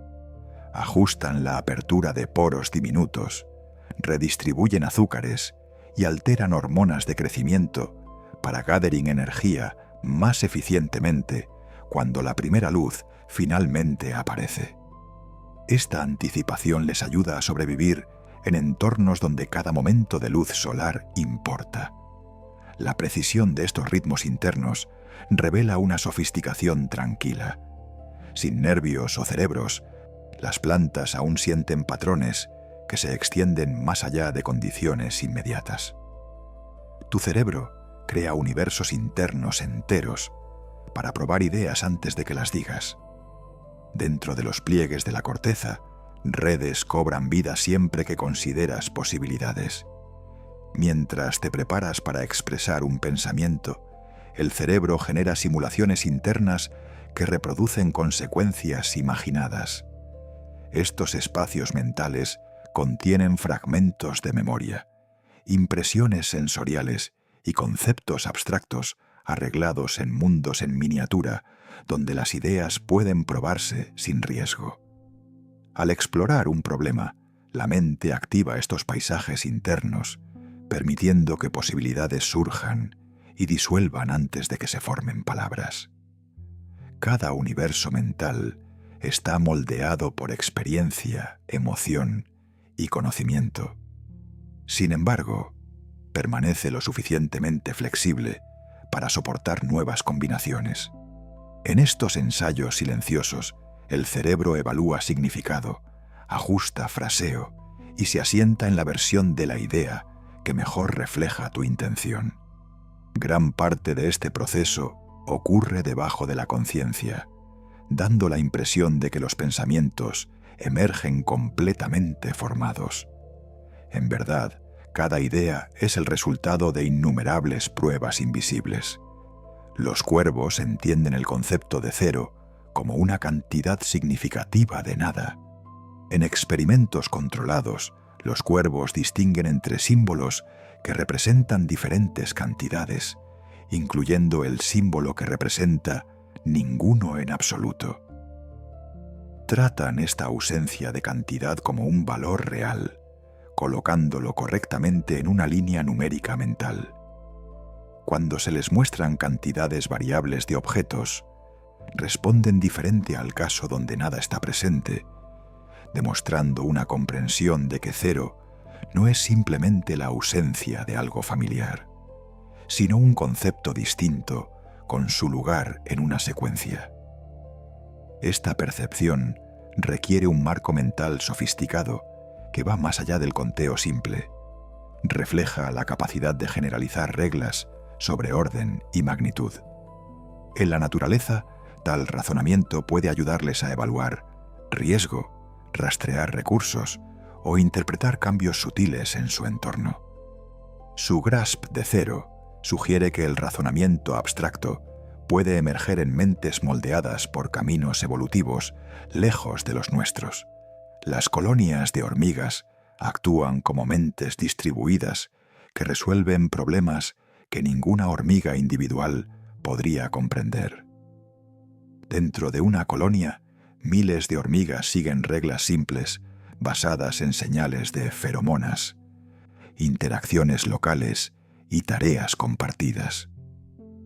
Ajustan la apertura de poros diminutos, redistribuyen azúcares y alteran hormonas de crecimiento para gathering energía más eficientemente cuando la primera luz finalmente aparece. Esta anticipación les ayuda a sobrevivir en entornos donde cada momento de luz solar importa. La precisión de estos ritmos internos revela una sofisticación tranquila. Sin nervios o cerebros, las plantas aún sienten patrones que se extienden más allá de condiciones inmediatas. Tu cerebro crea universos internos enteros para probar ideas antes de que las digas. Dentro de los pliegues de la corteza, redes cobran vida siempre que consideras posibilidades. Mientras te preparas para expresar un pensamiento, el cerebro genera simulaciones internas que reproducen consecuencias imaginadas. Estos espacios mentales contienen fragmentos de memoria, impresiones sensoriales y conceptos abstractos arreglados en mundos en miniatura, donde las ideas pueden probarse sin riesgo. Al explorar un problema, la mente activa estos paisajes internos, permitiendo que posibilidades surjan y disuelvan antes de que se formen palabras. Cada universo mental está moldeado por experiencia, emoción y conocimiento. Sin embargo, permanece lo suficientemente flexible para soportar nuevas combinaciones. En estos ensayos silenciosos, el cerebro evalúa significado, ajusta fraseo y se asienta en la versión de la idea que mejor refleja tu intención. Gran parte de este proceso ocurre debajo de la conciencia, dando la impresión de que los pensamientos emergen completamente formados. En verdad, cada idea es el resultado de innumerables pruebas invisibles. Los cuervos entienden el concepto de cero como una cantidad significativa de nada. En experimentos controlados, los cuervos distinguen entre símbolos que representan diferentes cantidades, incluyendo el símbolo que representa ninguno en absoluto. Tratan esta ausencia de cantidad como un valor real, colocándolo correctamente en una línea numérica mental. Cuando se les muestran cantidades variables de objetos, responden diferente al caso donde nada está presente, demostrando una comprensión de que cero no es simplemente la ausencia de algo familiar, sino un concepto distinto con su lugar en una secuencia. Esta percepción requiere un marco mental sofisticado que va más allá del conteo simple. Refleja la capacidad de generalizar reglas sobre orden y magnitud. En la naturaleza, tal razonamiento puede ayudarles a evaluar riesgo, rastrear recursos o interpretar cambios sutiles en su entorno. Su grasp de cero sugiere que el razonamiento abstracto puede emerger en mentes moldeadas por caminos evolutivos lejos de los nuestros. Las colonias de hormigas actúan como mentes distribuidas que resuelven problemas que ninguna hormiga individual podría comprender. Dentro de una colonia, miles de hormigas siguen reglas simples basadas en señales de feromonas, interacciones locales y tareas compartidas.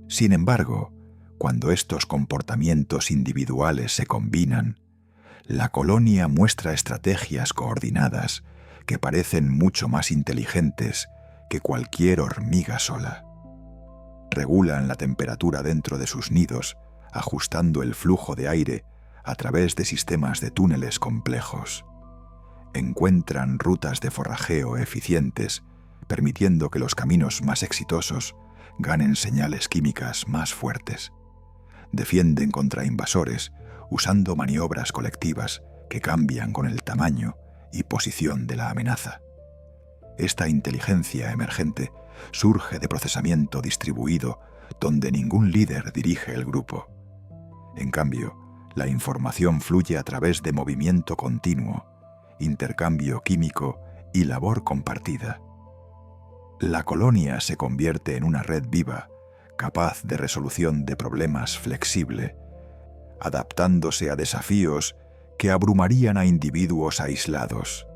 Sin embargo, cuando estos comportamientos individuales se combinan, la colonia muestra estrategias coordinadas que parecen mucho más inteligentes que cualquier hormiga sola. Regulan la temperatura dentro de sus nidos, ajustando el flujo de aire a través de sistemas de túneles complejos. Encuentran rutas de forrajeo eficientes, permitiendo que los caminos más exitosos ganen señales químicas más fuertes. Defienden contra invasores usando maniobras colectivas que cambian con el tamaño y posición de la amenaza. Esta inteligencia emergente surge de procesamiento distribuido donde ningún líder dirige el grupo. En cambio, la información fluye a través de movimiento continuo, intercambio químico y labor compartida. La colonia se convierte en una red viva, capaz de resolución de problemas flexible, adaptándose a desafíos que abrumarían a individuos aislados.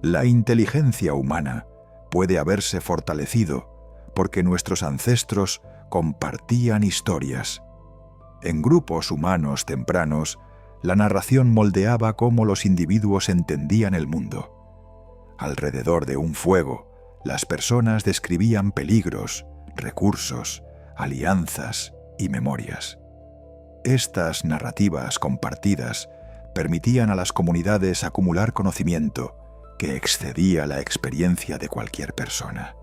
La inteligencia humana puede haberse fortalecido porque nuestros ancestros compartían historias. En grupos humanos tempranos, la narración moldeaba cómo los individuos entendían el mundo. Alrededor de un fuego, las personas describían peligros, recursos, alianzas y memorias. Estas narrativas compartidas permitían a las comunidades acumular conocimiento que excedía la experiencia de cualquier persona.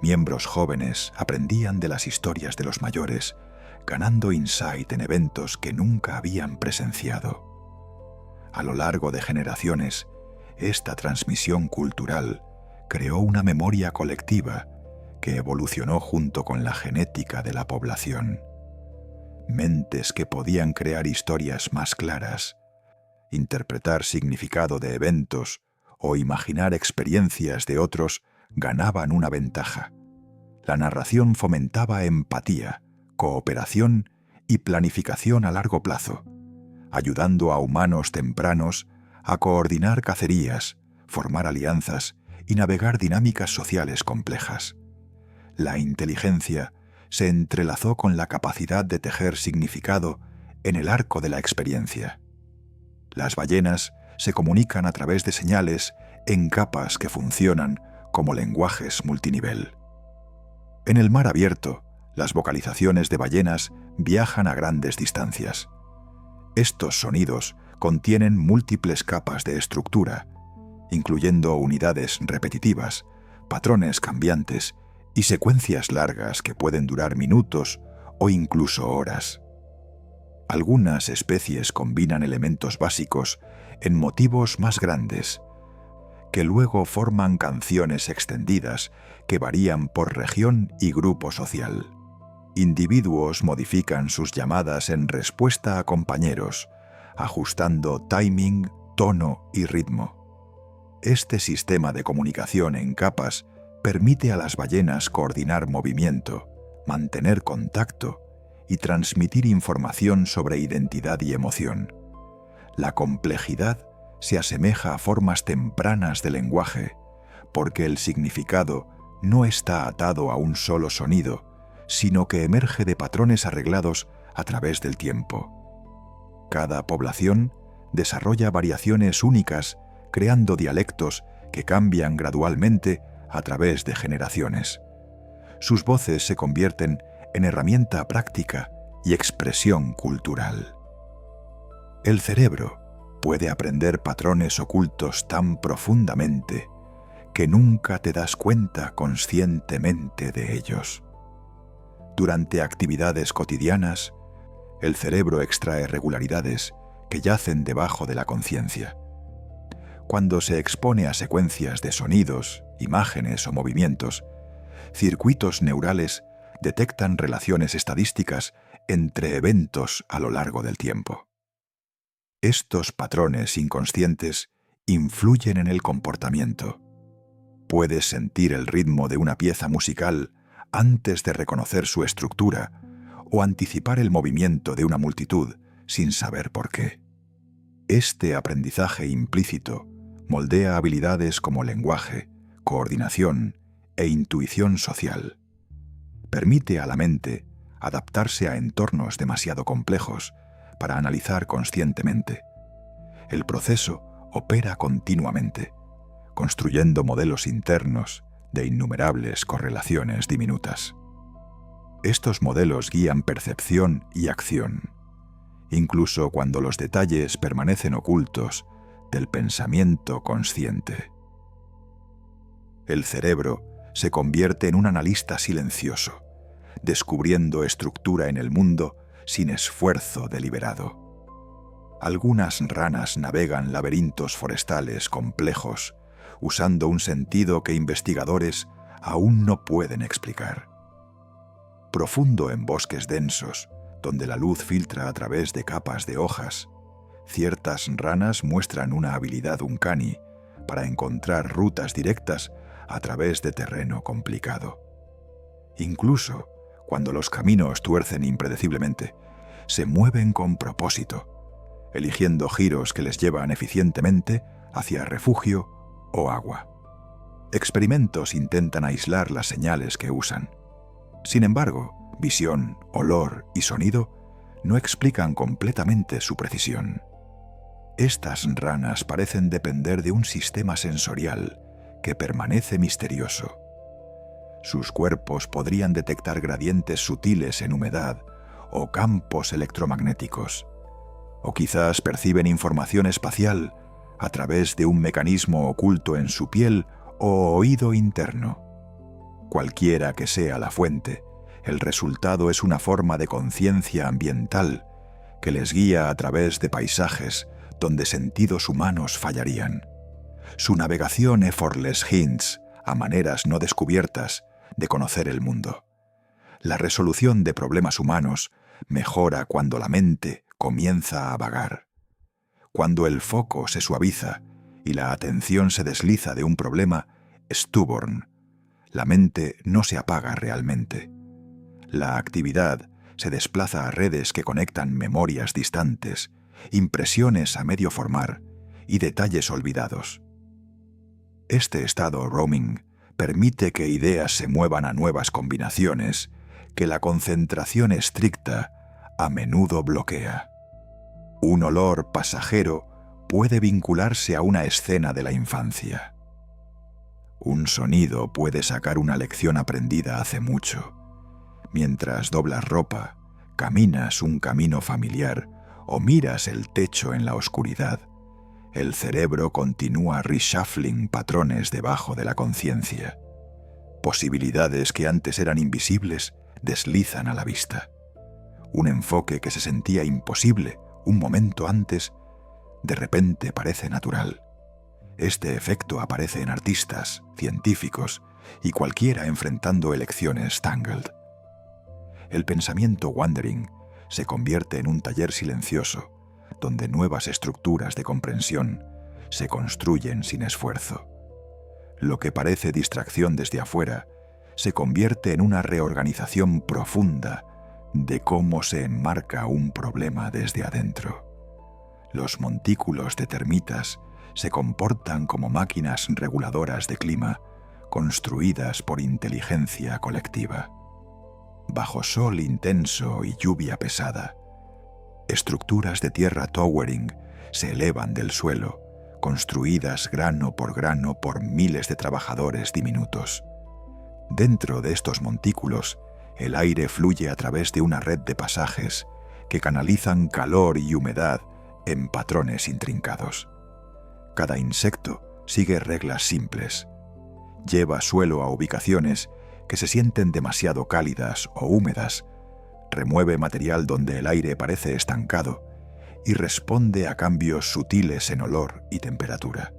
Miembros jóvenes aprendían de las historias de los mayores, ganando insight en eventos que nunca habían presenciado. A lo largo de generaciones, esta transmisión cultural creó una memoria colectiva que evolucionó junto con la genética de la población. Mentes que podían crear historias más claras, interpretar significado de eventos o imaginar experiencias de otros ganaban una ventaja. La narración fomentaba empatía, cooperación y planificación a largo plazo, ayudando a humanos tempranos a coordinar cacerías, formar alianzas y navegar dinámicas sociales complejas. La inteligencia se entrelazó con la capacidad de tejer significado en el arco de la experiencia. Las ballenas se comunican a través de señales en capas que funcionan como lenguajes multinivel. En el mar abierto, las vocalizaciones de ballenas viajan a grandes distancias. Estos sonidos contienen múltiples capas de estructura, incluyendo unidades repetitivas, patrones cambiantes y secuencias largas que pueden durar minutos o incluso horas. Algunas especies combinan elementos básicos en motivos más grandes, que luego forman canciones extendidas que varían por región y grupo social. Individuos modifican sus llamadas en respuesta a compañeros, ajustando timing, tono y ritmo. Este sistema de comunicación en capas permite a las ballenas coordinar movimiento, mantener contacto y transmitir información sobre identidad y emoción. La complejidad se asemeja a formas tempranas de lenguaje, porque el significado no está atado a un solo sonido, sino que emerge de patrones arreglados a través del tiempo. Cada población desarrolla variaciones únicas, creando dialectos que cambian gradualmente a través de generaciones. Sus voces se convierten en herramienta práctica y expresión cultural. El cerebro puede aprender patrones ocultos tan profundamente que nunca te das cuenta conscientemente de ellos. Durante actividades cotidianas, el cerebro extrae regularidades que yacen debajo de la conciencia. Cuando se expone a secuencias de sonidos, imágenes o movimientos, circuitos neurales detectan relaciones estadísticas entre eventos a lo largo del tiempo. Estos patrones inconscientes influyen en el comportamiento. Puedes sentir el ritmo de una pieza musical antes de reconocer su estructura o anticipar el movimiento de una multitud sin saber por qué. Este aprendizaje implícito moldea habilidades como lenguaje, coordinación e intuición social. Permite a la mente adaptarse a entornos demasiado complejos para analizar conscientemente. El proceso opera continuamente, construyendo modelos internos de innumerables correlaciones diminutas. Estos modelos guían percepción y acción, incluso cuando los detalles permanecen ocultos del pensamiento consciente. El cerebro se convierte en un analista silencioso, descubriendo estructura en el mundo sin esfuerzo deliberado. Algunas ranas navegan laberintos forestales complejos, usando un sentido que investigadores aún no pueden explicar. Profundo en bosques densos, donde la luz filtra a través de capas de hojas, ciertas ranas muestran una habilidad uncanny para encontrar rutas directas a través de terreno complicado. Incluso cuando los caminos tuercen impredeciblemente, se mueven con propósito, eligiendo giros que les llevan eficientemente hacia refugio o agua. Experimentos intentan aislar las señales que usan. Sin embargo, visión, olor y sonido no explican completamente su precisión. Estas ranas parecen depender de un sistema sensorial que permanece misterioso. Sus cuerpos podrían detectar gradientes sutiles en humedad o campos electromagnéticos, o quizás perciben información espacial a través de un mecanismo oculto en su piel o oído interno. Cualquiera que sea la fuente, el resultado es una forma de conciencia ambiental que les guía a través de paisajes donde sentidos humanos fallarían. Su navegación effortless hints a maneras no descubiertas de conocer el mundo. La resolución de problemas humanos mejora cuando la mente comienza a vagar. Cuando el foco se suaviza y la atención se desliza de un problema stubborn, la mente no se apaga realmente. La actividad se desplaza a redes que conectan memorias distantes, impresiones a medio formar y detalles olvidados. Este estado roaming permite que ideas se muevan a nuevas combinaciones que la concentración estricta a menudo bloquea. Un olor pasajero puede vincularse a una escena de la infancia. Un sonido puede sacar una lección aprendida hace mucho. Mientras doblas ropa, caminas un camino familiar o miras el techo en la oscuridad, el cerebro continúa reshuffling patrones debajo de la conciencia. Posibilidades que antes eran invisibles deslizan a la vista. Un enfoque que se sentía imposible un momento antes, de repente parece natural. Este efecto aparece en artistas, científicos y cualquiera enfrentando elecciones tangled. El pensamiento wandering se convierte en un taller silencioso, donde nuevas estructuras de comprensión se construyen sin esfuerzo. Lo que parece distracción desde afuera se convierte en una reorganización profunda de cómo se enmarca un problema desde adentro. Los montículos de termitas se comportan como máquinas reguladoras de clima construidas por inteligencia colectiva. Bajo sol intenso y lluvia pesada, estructuras de tierra towering se elevan del suelo, construidas grano por miles de trabajadores diminutos. Dentro de estos montículos, el aire fluye a través de una red de pasajes que canalizan calor y humedad en patrones intrincados. Cada insecto sigue reglas simples. Lleva suelo a ubicaciones que se sienten demasiado cálidas o húmedas, remueve material donde el aire parece estancado y responde a cambios sutiles en olor y temperatura.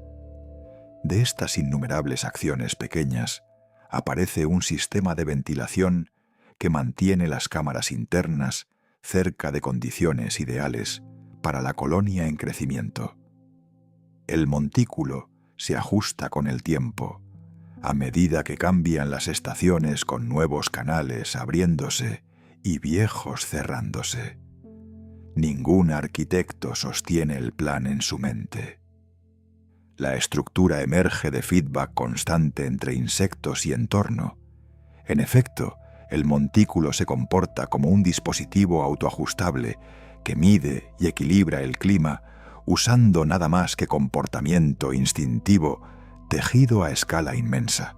De estas innumerables acciones pequeñas, aparece un sistema de ventilación que mantiene las cámaras internas cerca de condiciones ideales para la colonia en crecimiento. El montículo se ajusta con el tiempo, a medida que cambian las estaciones con nuevos canales abriéndose y viejos cerrándose. Ningún arquitecto sostiene el plan en su mente. La estructura emerge de feedback constante entre insectos y entorno. En efecto, el montículo se comporta como un dispositivo autoajustable que mide y equilibra el clima usando nada más que comportamiento instintivo tejido a escala inmensa.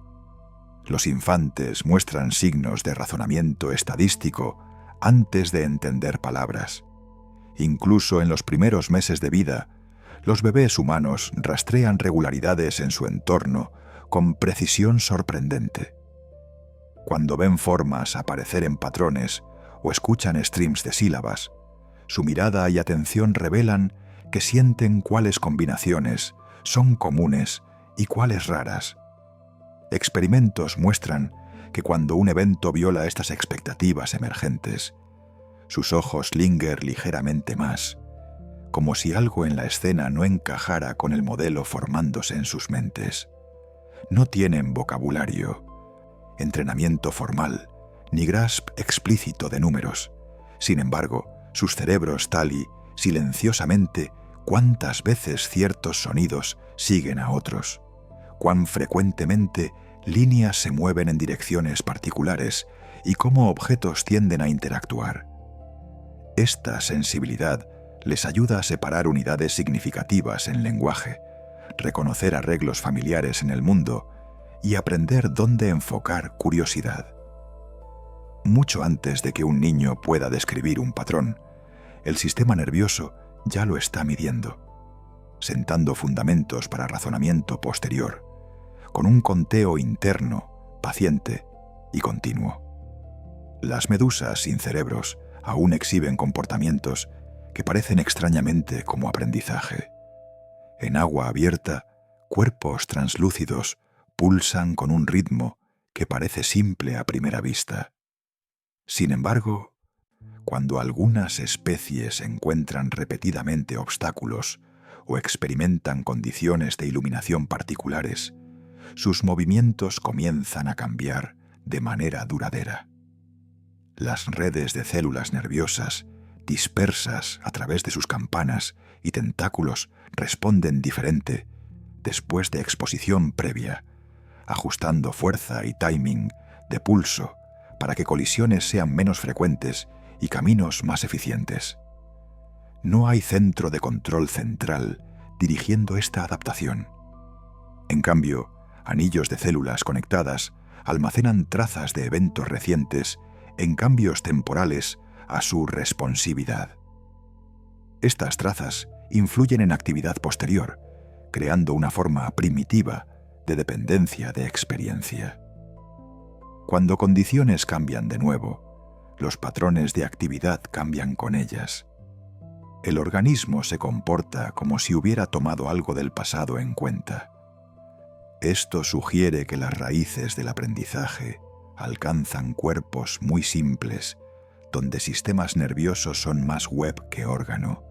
Los infantes muestran signos de razonamiento estadístico antes de entender palabras. Incluso en los primeros meses de vida, los bebés humanos rastrean regularidades en su entorno con precisión sorprendente. Cuando ven formas aparecer en patrones o escuchan streams de sílabas, su mirada y atención revelan que sienten cuáles combinaciones son comunes y cuáles raras. Experimentos muestran que cuando un evento viola estas expectativas emergentes, sus ojos lingüen ligeramente más, como si algo en la escena no encajara con el modelo formándose en sus mentes. No tienen vocabulario, entrenamiento formal, ni grasp explícito de números. Sin embargo, sus cerebros tali silenciosamente cuántas veces ciertos sonidos siguen a otros, cuán frecuentemente líneas se mueven en direcciones particulares y cómo objetos tienden a interactuar. Esta sensibilidad les ayuda a separar unidades significativas en lenguaje, reconocer arreglos familiares en el mundo y aprender dónde enfocar curiosidad. Mucho antes de que un niño pueda describir un patrón, el sistema nervioso ya lo está midiendo, sentando fundamentos para razonamiento posterior, con un conteo interno, paciente y continuo. Las medusas sin cerebros aún exhiben comportamientos que parecen extrañamente como aprendizaje. En agua abierta, cuerpos translúcidos pulsan con un ritmo que parece simple a primera vista. Sin embargo, cuando algunas especies encuentran repetidamente obstáculos o experimentan condiciones de iluminación particulares, sus movimientos comienzan a cambiar de manera duradera. Las redes de células nerviosas dispersas a través de sus campanas y tentáculos responden diferente después de exposición previa, ajustando fuerza y timing de pulso para que colisiones sean menos frecuentes y caminos más eficientes. No hay centro de control central dirigiendo esta adaptación. En cambio, anillos de células conectadas almacenan trazas de eventos recientes en cambios temporales a su responsividad. Estas trazas influyen en actividad posterior, creando una forma primitiva de dependencia de experiencia. Cuando condiciones cambian de nuevo, los patrones de actividad cambian con ellas. El organismo se comporta como si hubiera tomado algo del pasado en cuenta. Esto sugiere que las raíces del aprendizaje alcanzan cuerpos muy simples, donde sistemas nerviosos son más web que órgano,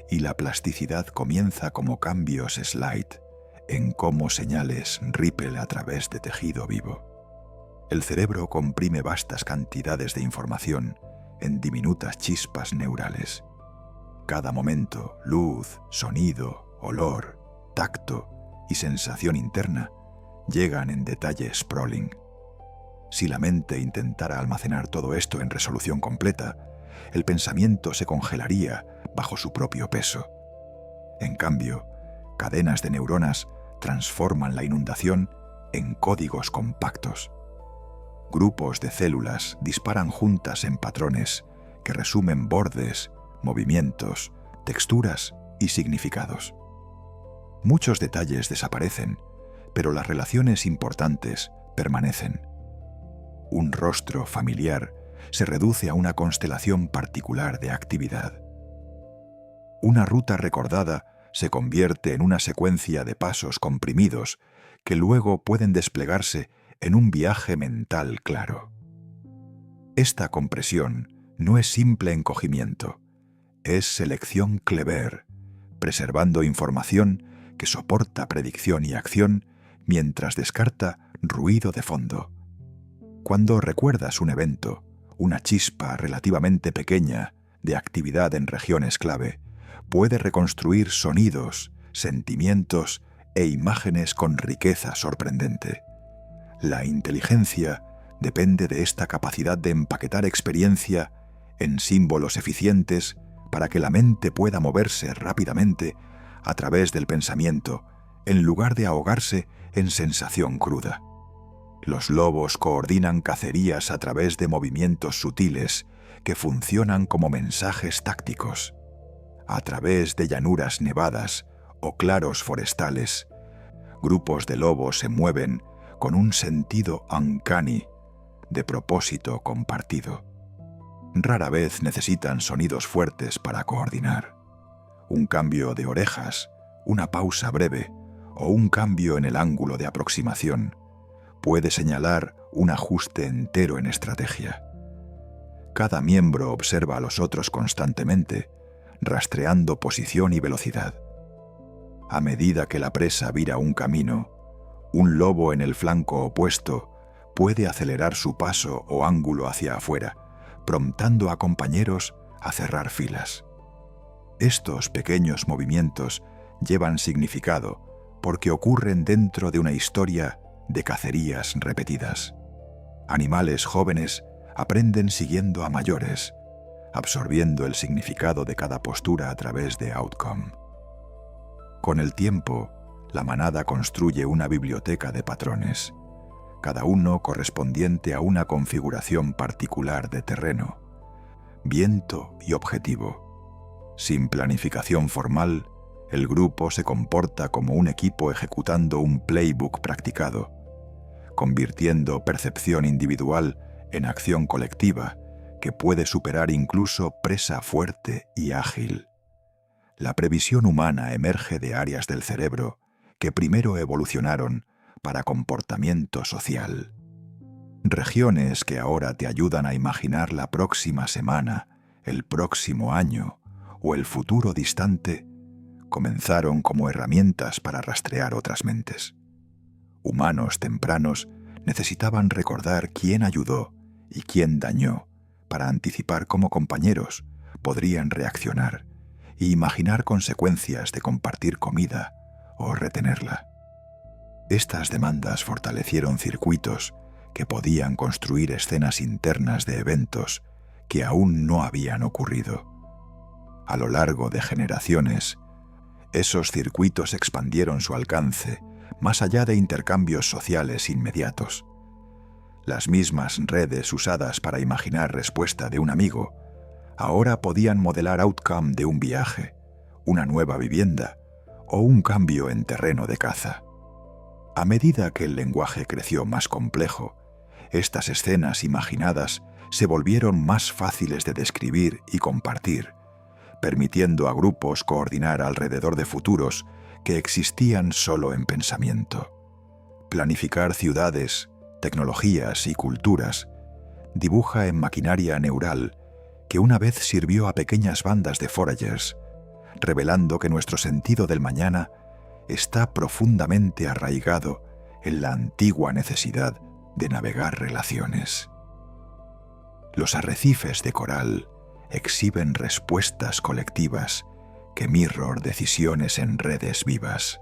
y la plasticidad comienza como cambios slide en cómo señales ripple a través de tejido vivo. El cerebro comprime vastas cantidades de información en diminutas chispas neurales. Cada momento, luz, sonido, olor, tacto y sensación interna llegan en detalle sprawling. Si la mente intentara almacenar todo esto en resolución completa, el pensamiento se congelaría bajo su propio peso. En cambio, cadenas de neuronas transforman la inundación en códigos compactos. Grupos de células disparan juntas en patrones que resumen bordes, movimientos, texturas y significados. Muchos detalles desaparecen, pero las relaciones importantes permanecen. Un rostro familiar se reduce a una constelación particular de actividad. Una ruta recordada se convierte en una secuencia de pasos comprimidos que luego pueden desplegarse en un viaje mental claro. Esta compresión no es simple encogimiento, es selección Kleber, preservando información que soporta predicción y acción mientras descarta ruido de fondo. Cuando recuerdas un evento, una chispa relativamente pequeña de actividad en regiones clave puede reconstruir sonidos, sentimientos e imágenes con riqueza sorprendente. La inteligencia depende de esta capacidad de empaquetar experiencia en símbolos eficientes para que la mente pueda moverse rápidamente a través del pensamiento, en lugar de ahogarse en sensación cruda. Los lobos coordinan cacerías a través de movimientos sutiles que funcionan como mensajes tácticos. A través de llanuras nevadas o claros forestales, grupos de lobos se mueven con un sentido uncanny de propósito compartido. Rara vez necesitan sonidos fuertes para coordinar. Un cambio de orejas, una pausa breve o un cambio en el ángulo de aproximación puede señalar un ajuste entero en estrategia. Cada miembro observa a los otros constantemente, rastreando posición y velocidad. A medida que la presa vira un camino, un lobo en el flanco opuesto puede acelerar su paso o ángulo hacia afuera, promptando a compañeros a cerrar filas. Estos pequeños movimientos llevan significado porque ocurren dentro de una historia de cacerías repetidas. Animales jóvenes aprenden siguiendo a mayores, absorbiendo el significado de cada postura a través de outcome. Con el tiempo, la manada construye una biblioteca de patrones, cada uno correspondiente a una configuración particular de terreno, viento y objetivo. Sin planificación formal, el grupo se comporta como un equipo ejecutando un playbook practicado, convirtiendo percepción individual en acción colectiva que puede superar incluso presa fuerte y ágil. La previsión humana emerge de áreas del cerebro que primero evolucionaron para comportamiento social. Regiones que ahora te ayudan a imaginar la próxima semana, el próximo año o el futuro distante, comenzaron como herramientas para rastrear otras mentes. Humanos tempranos necesitaban recordar quién ayudó y quién dañó para anticipar cómo compañeros podrían reaccionar e imaginar consecuencias de compartir comida o retenerla. Estas demandas fortalecieron circuitos que podían construir escenas internas de eventos que aún no habían ocurrido. A lo largo de generaciones, esos circuitos expandieron su alcance más allá de intercambios sociales inmediatos. Las mismas redes usadas para imaginar respuesta de un amigo ahora podían modelar outcome de un viaje, una nueva vivienda o un cambio en terreno de caza. A medida que el lenguaje creció más complejo, estas escenas imaginadas se volvieron más fáciles de describir y compartir, permitiendo a grupos coordinar alrededor de futuros que existían solo en pensamiento. Planificar ciudades, tecnologías y culturas dibuja en maquinaria neural que una vez sirvió a pequeñas bandas de foragers, revelando que nuestro sentido del mañana está profundamente arraigado en la antigua necesidad de navegar relaciones. Los arrecifes de coral exhiben respuestas colectivas que mirror decisiones en redes vivas.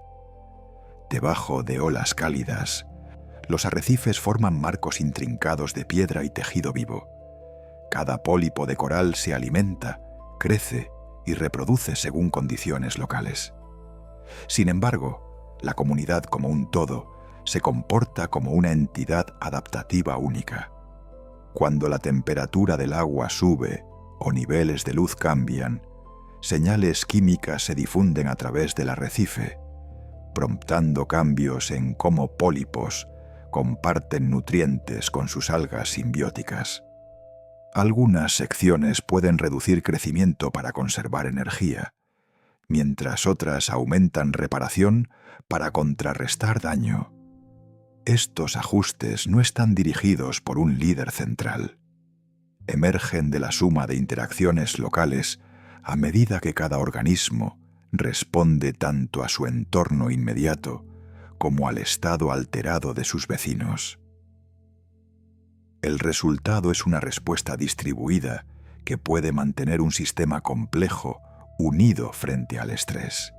Debajo de olas cálidas, los arrecifes forman marcos intrincados de piedra y tejido vivo. Cada pólipo de coral se alimenta, crece y reproduce según condiciones locales. Sin embargo, la comunidad como un todo se comporta como una entidad adaptativa única. Cuando la temperatura del agua sube o niveles de luz cambian, señales químicas se difunden a través del arrecife, promptando cambios en cómo pólipos comparten nutrientes con sus algas simbióticas. Algunas secciones pueden reducir crecimiento para conservar energía, mientras otras aumentan reparación para contrarrestar daño. Estos ajustes no están dirigidos por un líder central. Emergen de la suma de interacciones locales a medida que cada organismo responde tanto a su entorno inmediato como al estado alterado de sus vecinos. El resultado es una respuesta distribuida que puede mantener un sistema complejo unido frente al estrés.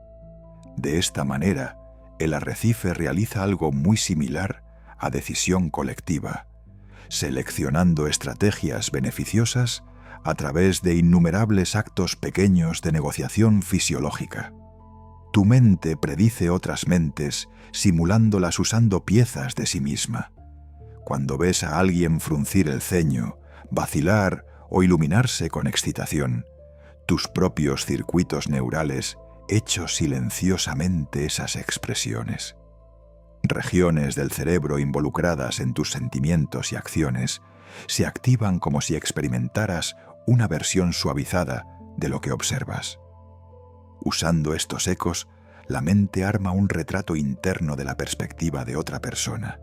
De esta manera, el arrecife realiza algo muy similar a decisión colectiva, seleccionando estrategias beneficiosas a través de innumerables actos pequeños de negociación fisiológica. Tu mente predice otras mentes simulándolas usando piezas de sí misma. Cuando ves a alguien fruncir el ceño, vacilar o iluminarse con excitación, tus propios circuitos neurales hechos silenciosamente esas expresiones. Regiones del cerebro involucradas en tus sentimientos y acciones se activan como si experimentaras una versión suavizada de lo que observas. Usando estos ecos, la mente arma un retrato interno de la perspectiva de otra persona.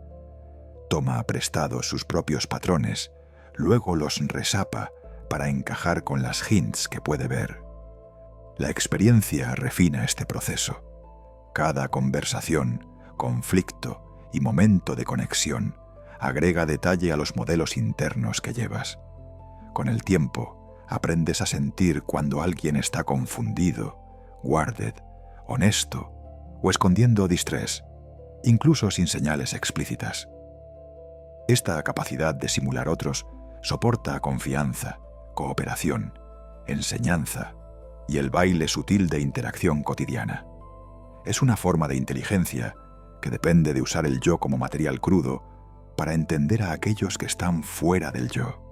Toma prestados sus propios patrones, luego los resapa para encajar con las hints que puede ver. La experiencia refina este proceso. Cada conversación, conflicto y momento de conexión agrega detalle a los modelos internos que llevas. Con el tiempo, aprendes a sentir cuando alguien está confundido, guarded, honesto o escondiendo distrés, incluso sin señales explícitas. Esta capacidad de simular otros soporta confianza, cooperación, enseñanza y el baile sutil de interacción cotidiana. Es una forma de inteligencia que depende de usar el yo como material crudo para entender a aquellos que están fuera del yo.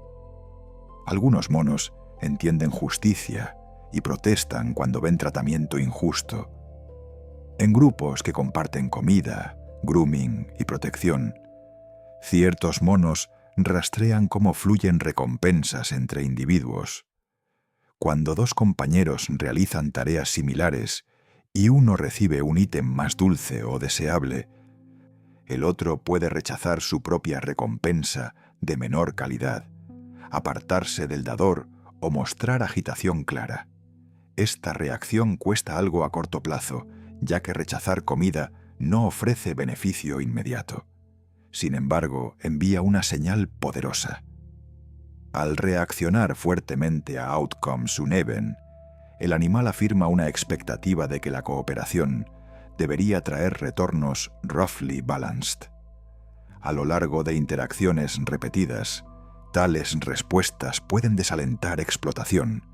Algunos monos entienden justicia y protestan cuando ven tratamiento injusto. En grupos que comparten comida, grooming y protección, ciertos monos rastrean cómo fluyen recompensas entre individuos. Cuando dos compañeros realizan tareas similares y uno recibe un ítem más dulce o deseable, el otro puede rechazar su propia recompensa de menor calidad, apartarse del dador o mostrar agitación clara. Esta reacción cuesta algo a corto plazo, ya que rechazar comida no ofrece beneficio inmediato. Sin embargo, envía una señal poderosa. Al reaccionar fuertemente a outcomes uneven, el animal afirma una expectativa de que la cooperación debería traer retornos roughly balanced. A lo largo de interacciones repetidas, tales respuestas pueden desalentar explotación,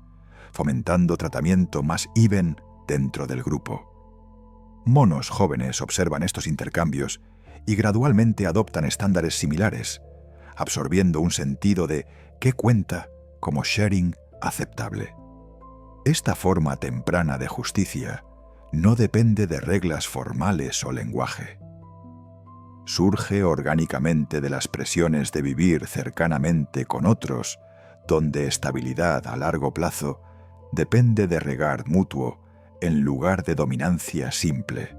fomentando tratamiento más even dentro del grupo. Monos jóvenes observan estos intercambios y gradualmente adoptan estándares similares, absorbiendo un sentido de qué cuenta como sharing aceptable. Esta forma temprana de justicia no depende de reglas formales o lenguaje. Surge orgánicamente de las presiones de vivir cercanamente con otros, donde estabilidad a largo plazo depende de regard mutuo en lugar de dominancia simple.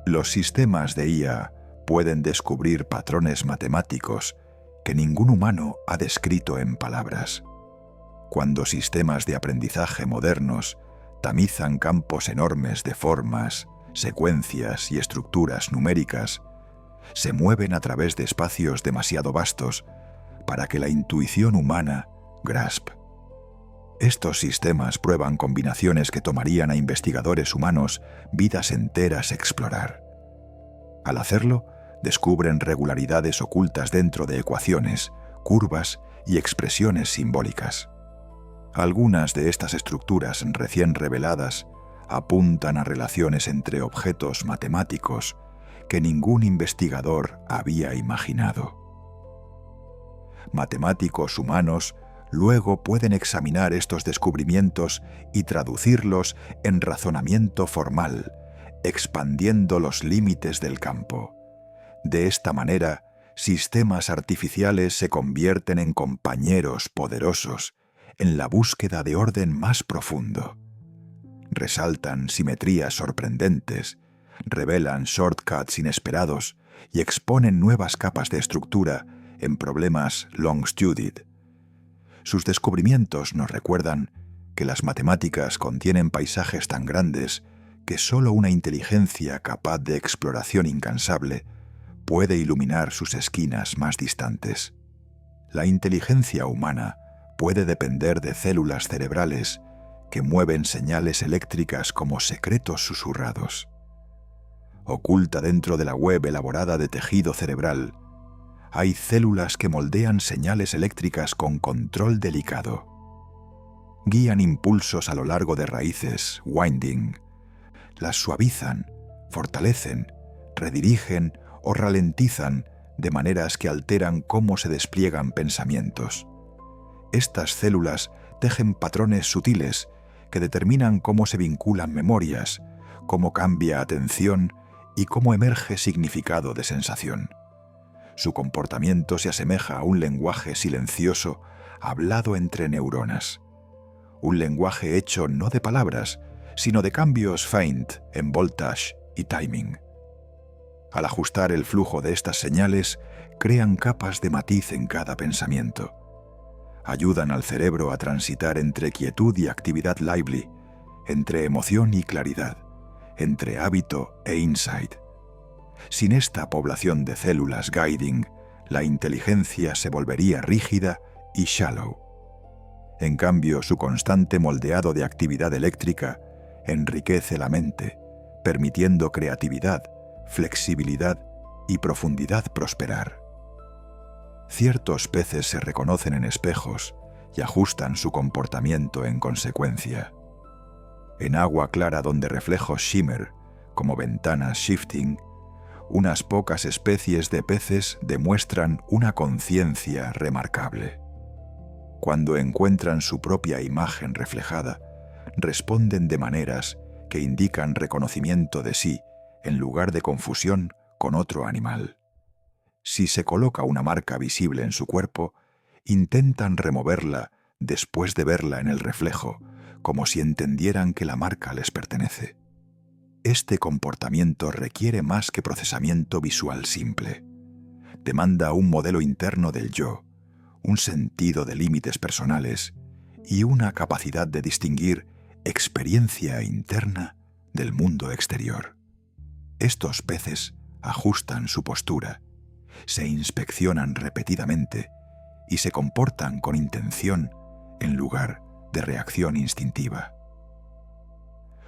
Los sistemas de IA pueden descubrir patrones matemáticos que ningún humano ha descrito en palabras. Cuando sistemas de aprendizaje modernos tamizan campos enormes de formas, secuencias y estructuras numéricas, se mueven a través de espacios demasiado vastos para que la intuición humana grasp. Estos sistemas prueban combinaciones que tomarían a investigadores humanos vidas enteras explorar. Al hacerlo, descubren regularidades ocultas dentro de ecuaciones, curvas y expresiones simbólicas. Algunas de estas estructuras recién reveladas apuntan a relaciones entre objetos matemáticos que ningún investigador había imaginado. Matemáticos humanos luego pueden examinar estos descubrimientos y traducirlos en razonamiento formal, expandiendo los límites del campo. De esta manera, sistemas artificiales se convierten en compañeros poderosos en la búsqueda de orden más profundo. Resaltan simetrías sorprendentes, revelan shortcuts inesperados y exponen nuevas capas de estructura en problemas long studied. Sus descubrimientos nos recuerdan que las matemáticas contienen paisajes tan grandes que solo una inteligencia capaz de exploración incansable puede iluminar sus esquinas más distantes. La inteligencia humana puede depender de células cerebrales que mueven señales eléctricas como secretos susurrados. Oculta dentro de la web elaborada de tejido cerebral, hay células que moldean señales eléctricas con control delicado. Guían impulsos a lo largo de raíces, winding. Las suavizan, fortalecen, redirigen o ralentizan de maneras que alteran cómo se despliegan pensamientos. Estas células tejen patrones sutiles que determinan cómo se vinculan memorias, cómo cambia atención y cómo emerge significado de sensación. Su comportamiento se asemeja a un lenguaje silencioso hablado entre neuronas. Un lenguaje hecho no de palabras, sino de cambios faint en voltage y timing. Al ajustar el flujo de estas señales, crean capas de matiz en cada pensamiento. Ayudan al cerebro a transitar entre quietud y actividad lively, entre emoción y claridad, entre hábito e insight. Sin esta población de células guiding, la inteligencia se volvería rígida y shallow. En cambio, su constante moldeado de actividad eléctrica enriquece la mente, permitiendo creatividad, flexibilidad y profundidad prosperar. Ciertos peces se reconocen en espejos y ajustan su comportamiento en consecuencia. En agua clara donde reflejos shimmer, como ventanas shifting, unas pocas especies de peces demuestran una conciencia remarcable. Cuando encuentran su propia imagen reflejada, responden de maneras que indican reconocimiento de sí en lugar de confusión con otro animal. Si se coloca una marca visible en su cuerpo, intentan removerla después de verla en el reflejo, como si entendieran que la marca les pertenece. Este comportamiento requiere más que procesamiento visual simple. Demanda un modelo interno del yo, un sentido de límites personales y una capacidad de distinguir experiencia interna del mundo exterior. Estos peces ajustan su postura, se inspeccionan repetidamente y se comportan con intención en lugar de reacción instintiva.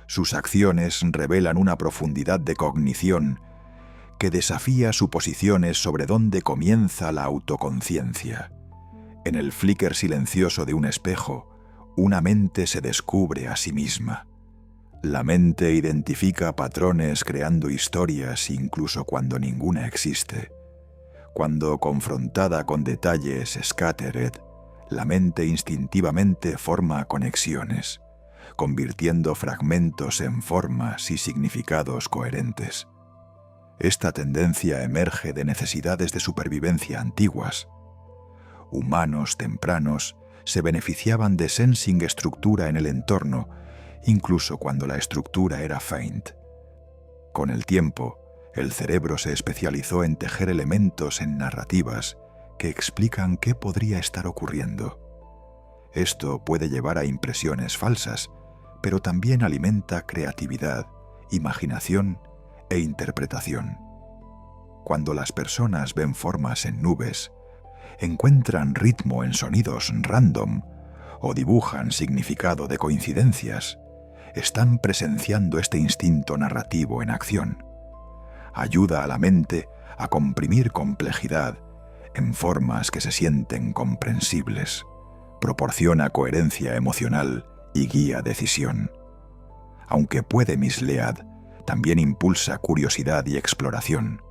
Sus acciones revelan una profundidad de cognición que desafía suposiciones sobre dónde comienza la autoconciencia. En el flicker silencioso de un espejo, una mente se descubre a sí misma. La mente identifica patrones creando historias incluso cuando ninguna existe. Cuando confrontada con detalles scattered, la mente instintivamente forma conexiones, convirtiendo fragmentos en formas y significados coherentes. Esta tendencia emerge de necesidades de supervivencia antiguas. Humanos tempranos se beneficiaban de sensing estructura en el entorno, incluso cuando la estructura era faint. Con el tiempo, el cerebro se especializó en tejer elementos en narrativas que explican qué podría estar ocurriendo. Esto puede llevar a impresiones falsas, pero también alimenta creatividad, imaginación e interpretación. Cuando las personas ven formas en nubes, encuentran ritmo en sonidos random o dibujan significado de coincidencias, están presenciando este instinto narrativo en acción. Ayuda a la mente a comprimir complejidad en formas que se sienten comprensibles, proporciona coherencia emocional y guía decisión. Aunque puede mislead, también impulsa curiosidad y exploración.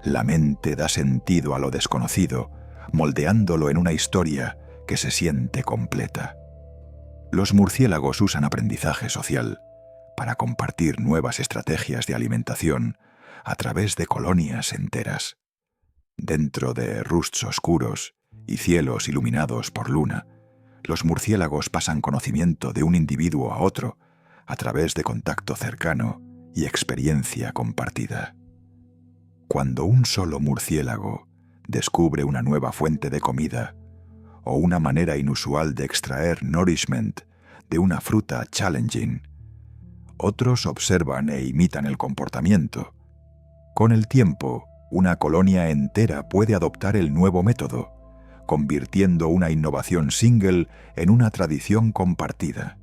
La mente da sentido a lo desconocido, moldeándolo en una historia que se siente completa. Los murciélagos usan aprendizaje social para compartir nuevas estrategias de alimentación a través de colonias enteras. Dentro de rusts oscuros y cielos iluminados por luna, los murciélagos pasan conocimiento de un individuo a otro a través de contacto cercano y experiencia compartida. Cuando un solo murciélago descubre una nueva fuente de comida o una manera inusual de extraer nourishment de una fruta challenging, otros observan e imitan el comportamiento. Con el tiempo, una colonia entera puede adoptar el nuevo método, convirtiendo una innovación single en una tradición compartida.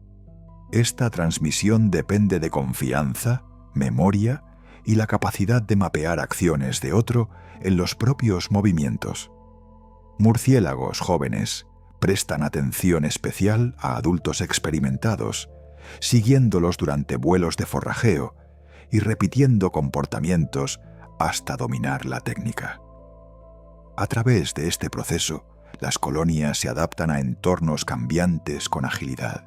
Esta transmisión depende de confianza, memoria y la capacidad de mapear acciones de otro en los propios movimientos. Murciélagos jóvenes prestan atención especial a adultos experimentados, siguiéndolos durante vuelos de forrajeo y repitiendo comportamientos hasta dominar la técnica. A través de este proceso, las colonias se adaptan a entornos cambiantes con agilidad.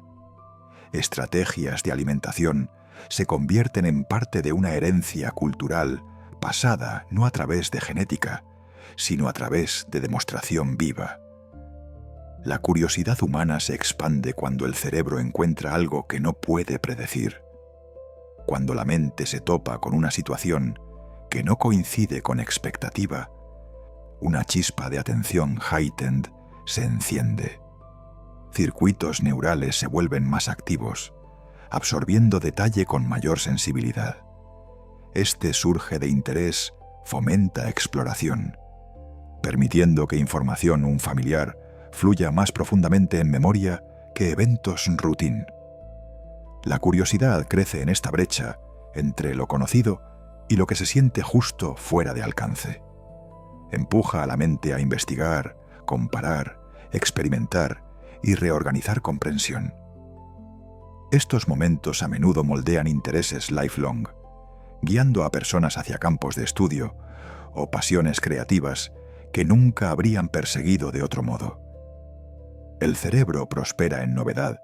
Estrategias de alimentación se convierten en parte de una herencia cultural pasada no a través de genética, sino a través de demostración viva. La curiosidad humana se expande cuando el cerebro encuentra algo que no puede predecir. Cuando la mente se topa con una situación que no coincide con expectativa, una chispa de atención heightened se enciende. Circuitos neurales se vuelven más activos, absorbiendo detalle con mayor sensibilidad. Este surge de interés fomenta exploración, permitiendo que información un familiar fluya más profundamente en memoria que eventos routine. La curiosidad crece en esta brecha entre lo conocido y lo que se siente justo fuera de alcance. Empuja a la mente a investigar, comparar, experimentar y reorganizar comprensión. Estos momentos a menudo moldean intereses lifelong, guiando a personas hacia campos de estudio o pasiones creativas que nunca habrían perseguido de otro modo. El cerebro prospera en novedad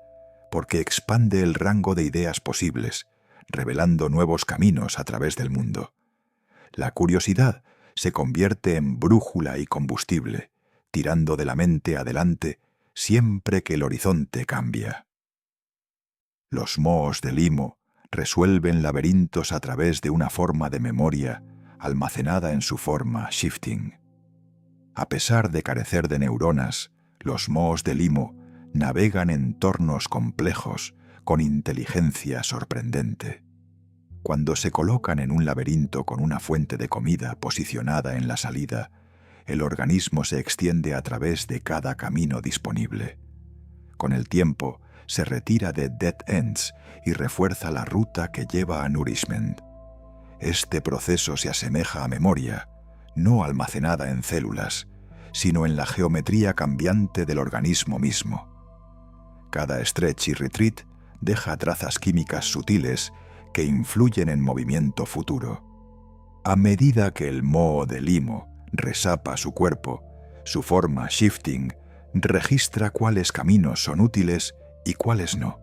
porque expande el rango de ideas posibles, revelando nuevos caminos a través del mundo. La curiosidad se convierte en brújula y combustible, tirando de la mente adelante siempre que el horizonte cambia. Los mohos de limo resuelven laberintos a través de una forma de memoria almacenada en su forma shifting. A pesar de carecer de neuronas, los mohos de limo navegan entornos complejos con inteligencia sorprendente. Cuando se colocan en un laberinto con una fuente de comida posicionada en la salida, el organismo se extiende a través de cada camino disponible. Con el tiempo, se retira de dead ends y refuerza la ruta que lleva a nourishment. Este proceso se asemeja a memoria, no almacenada en células, sino en la geometría cambiante del organismo mismo. Cada stretch y retreat deja trazas químicas sutiles que influyen en movimiento futuro. A medida que el moho de limo resapa su cuerpo, su forma shifting registra cuáles caminos son útiles y cuáles no.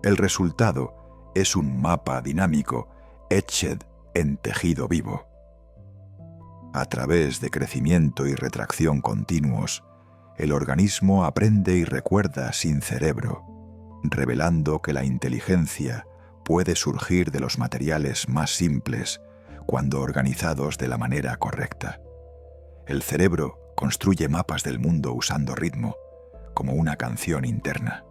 El resultado es un mapa dinámico, etched en tejido vivo. A través de crecimiento y retracción continuos, el organismo aprende y recuerda sin cerebro, revelando que la inteligencia puede surgir de los materiales más simples cuando organizados de la manera correcta. El cerebro construye mapas del mundo usando ritmo, como una canción interna.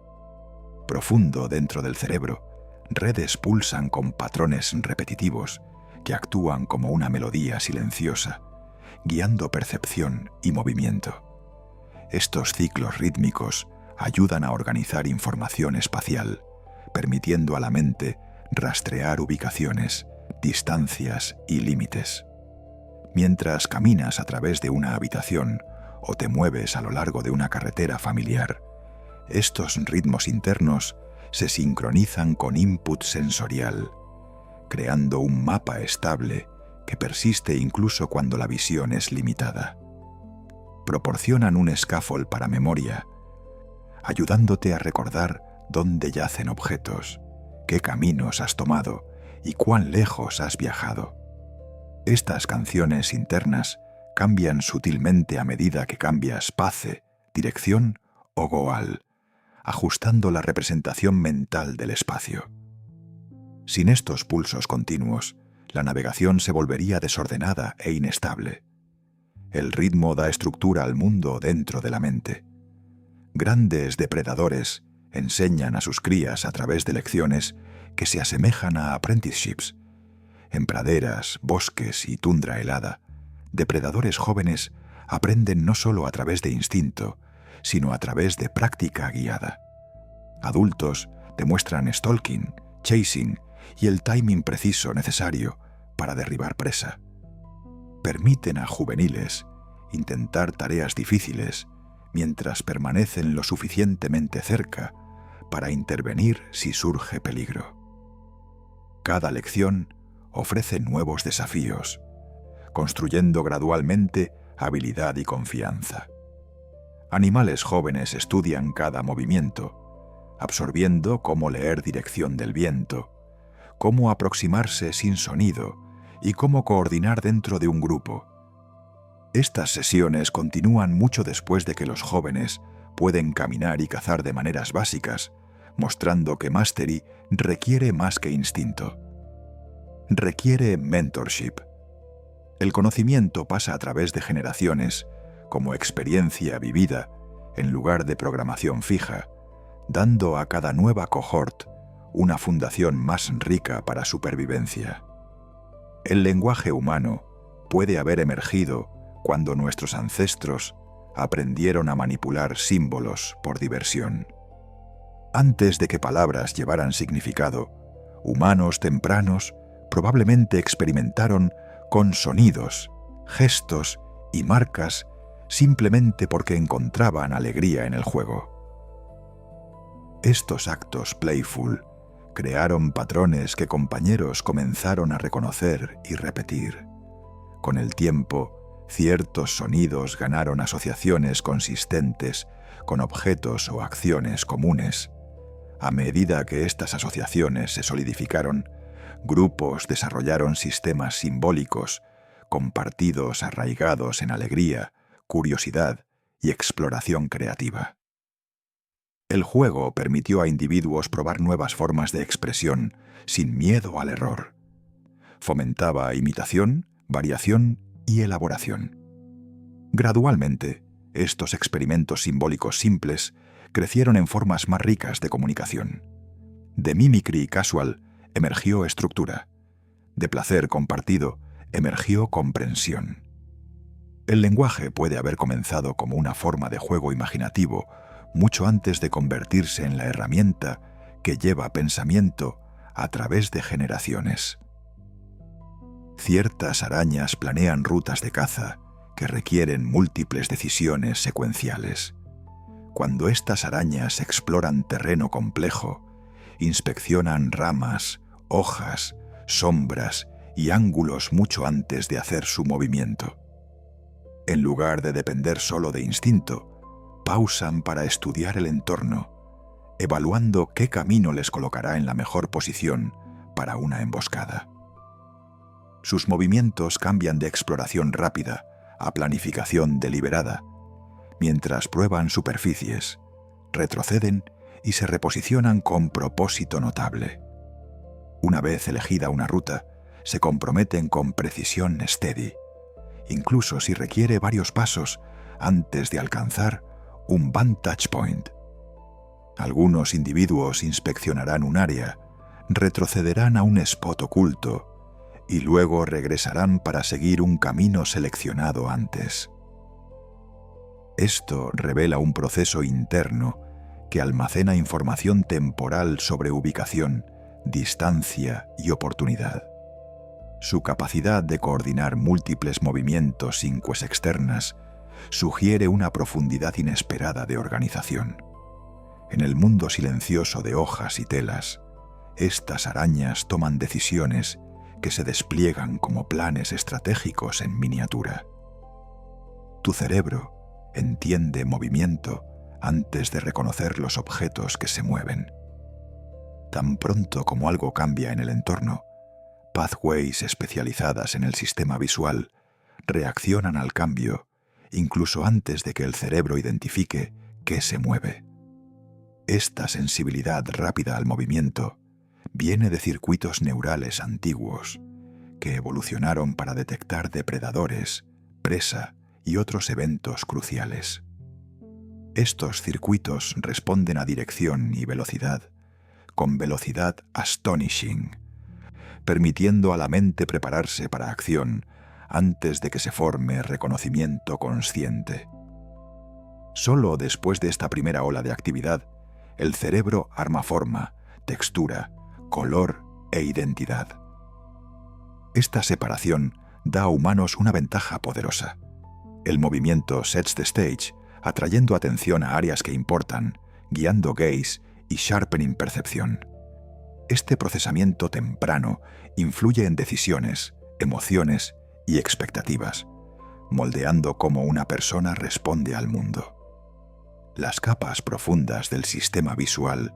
Profundo dentro del cerebro, redes pulsan con patrones repetitivos que actúan como una melodía silenciosa, guiando percepción y movimiento. Estos ciclos rítmicos ayudan a organizar información espacial, permitiendo a la mente rastrear ubicaciones, distancias y límites. Mientras caminas a través de una habitación o te mueves a lo largo de una carretera familiar, estos ritmos internos se sincronizan con input sensorial, creando un mapa estable que persiste incluso cuando la visión es limitada. Proporcionan un scaffold para memoria, ayudándote a recordar dónde yacen objetos, qué caminos has tomado y cuán lejos has viajado. Estas canciones internas cambian sutilmente a medida que cambias pace, dirección o goal, ajustando la representación mental del espacio. Sin estos pulsos continuos, la navegación se volvería desordenada e inestable. El ritmo da estructura al mundo dentro de la mente. Grandes depredadores enseñan a sus crías a través de lecciones que se asemejan a apprenticeships. En praderas, bosques y tundra helada, depredadores jóvenes aprenden no solo a través de instinto, sino a través de práctica guiada. Adultos demuestran stalking, chasing y el timing preciso necesario para derribar presa. Permiten a juveniles intentar tareas difíciles mientras permanecen lo suficientemente cerca para intervenir si surge peligro. Cada lección ofrece nuevos desafíos, construyendo gradualmente habilidad y confianza. Animales jóvenes estudian cada movimiento, absorbiendo cómo leer dirección del viento, cómo aproximarse sin sonido y cómo coordinar dentro de un grupo. Estas sesiones continúan mucho después de que los jóvenes pueden caminar y cazar de maneras básicas, mostrando que Mastery requiere más que instinto. Requiere mentorship. El conocimiento pasa a través de generaciones, como experiencia vivida, en lugar de programación fija, dando a cada nueva cohort una fundación más rica para supervivencia. El lenguaje humano puede haber emergido cuando nuestros ancestros aprendieron a manipular símbolos por diversión. Antes de que palabras llevaran significado, humanos tempranos probablemente experimentaron con sonidos, gestos y marcas simplemente porque encontraban alegría en el juego. Estos actos playful crearon patrones que compañeros comenzaron a reconocer y repetir. Con el tiempo, ciertos sonidos ganaron asociaciones consistentes con objetos o acciones comunes. A medida que estas asociaciones se solidificaron, grupos desarrollaron sistemas simbólicos, compartidos arraigados en alegría, curiosidad y exploración creativa. El juego permitió a individuos probar nuevas formas de expresión sin miedo al error. Fomentaba imitación, variación y elaboración. Gradualmente, estos experimentos simbólicos simples crecieron en formas más ricas de comunicación. De mimicry casual emergió estructura. De placer compartido emergió comprensión. El lenguaje puede haber comenzado como una forma de juego imaginativo mucho antes de convertirse en la herramienta que lleva pensamiento a través de generaciones. Ciertas arañas planean rutas de caza que requieren múltiples decisiones secuenciales. Cuando estas arañas exploran terreno complejo, inspeccionan ramas, hojas, sombras y ángulos mucho antes de hacer su movimiento. En lugar de depender solo de instinto, pausan para estudiar el entorno, evaluando qué camino les colocará en la mejor posición para una emboscada. Sus movimientos cambian de exploración rápida a planificación deliberada, mientras prueban superficies, retroceden y se reposicionan con propósito notable. Una vez elegida una ruta, se comprometen con precisión steady, incluso si requiere varios pasos antes de alcanzar un vantage point. Algunos individuos inspeccionarán un área, retrocederán a un spot oculto y luego regresarán para seguir un camino seleccionado antes. Esto revela un proceso interno que almacena información temporal sobre ubicación, distancia y oportunidad. Su capacidad de coordinar múltiples movimientos sin cues externas sugiere una profundidad inesperada de organización. En el mundo silencioso de hojas y telas, estas arañas toman decisiones que se despliegan como planes estratégicos en miniatura. Tu cerebro entiende movimiento antes de reconocer los objetos que se mueven. Tan pronto como algo cambia en el entorno, pathways especializadas en el sistema visual reaccionan al cambio incluso antes de que el cerebro identifique qué se mueve. Esta sensibilidad rápida al movimiento viene de circuitos neurales antiguos que evolucionaron para detectar depredadores, presa y otros eventos cruciales. Estos circuitos responden a dirección y velocidad, con velocidad astonishing, permitiendo a la mente prepararse para acción antes de que se forme reconocimiento consciente. Solo después de esta primera ola de actividad, el cerebro arma forma, textura, color e identidad. Esta separación da a humanos una ventaja poderosa. El movimiento sets the stage, atrayendo atención a áreas que importan, guiando gaze y sharpening percepción. Este procesamiento temprano influye en decisiones, emociones y expectativas, moldeando cómo una persona responde al mundo. Las capas profundas del sistema visual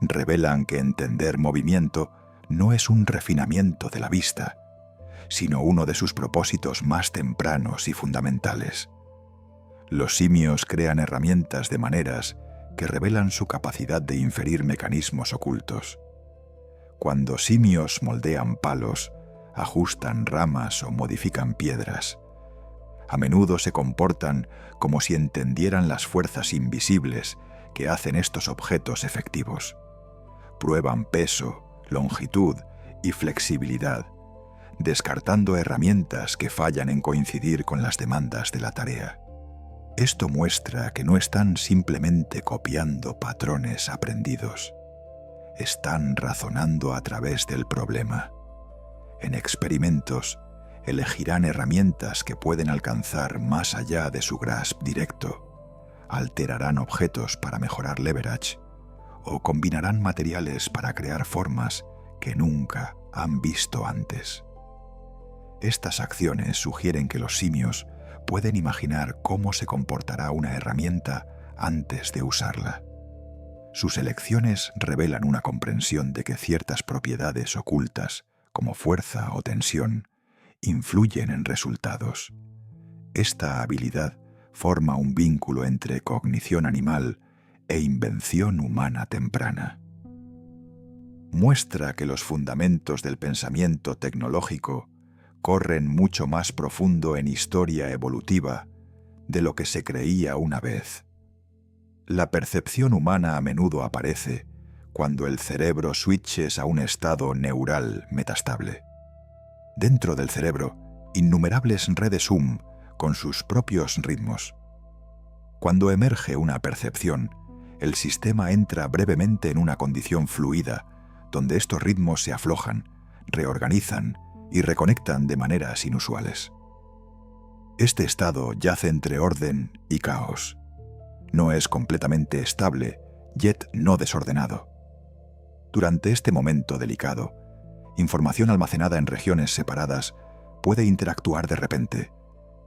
revelan que entender movimiento no es un refinamiento de la vista, sino uno de sus propósitos más tempranos y fundamentales. Los simios crean herramientas de maneras que revelan su capacidad de inferir mecanismos ocultos. Cuando simios moldean palos, ajustan ramas o modifican piedras, a menudo se comportan como si entendieran las fuerzas invisibles que hacen estos objetos efectivos. Prueban peso, longitud y flexibilidad, descartando herramientas que fallan en coincidir con las demandas de la tarea. Esto muestra que no están simplemente copiando patrones aprendidos. Están razonando a través del problema. En experimentos, elegirán herramientas que pueden alcanzar más allá de su grasp directo, alterarán objetos para mejorar leverage o combinarán materiales para crear formas que nunca han visto antes. Estas acciones sugieren que los simios pueden imaginar cómo se comportará una herramienta antes de usarla. Sus elecciones revelan una comprensión de que ciertas propiedades ocultas, como fuerza o tensión, influyen en resultados. Esta habilidad forma un vínculo entre cognición animal e invención humana temprana. Muestra que los fundamentos del pensamiento tecnológico corren mucho más profundo en historia evolutiva de lo que se creía una vez. La percepción humana a menudo aparece cuando el cerebro switches a un estado neural metastable. Dentro del cerebro, innumerables redes con sus propios ritmos. Cuando emerge una percepción, el sistema entra brevemente en una condición fluida, donde estos ritmos se aflojan, reorganizan y reconectan de maneras inusuales. Este estado yace entre orden y caos. No es completamente estable, yet no desordenado. Durante este momento delicado, información almacenada en regiones separadas puede interactuar de repente,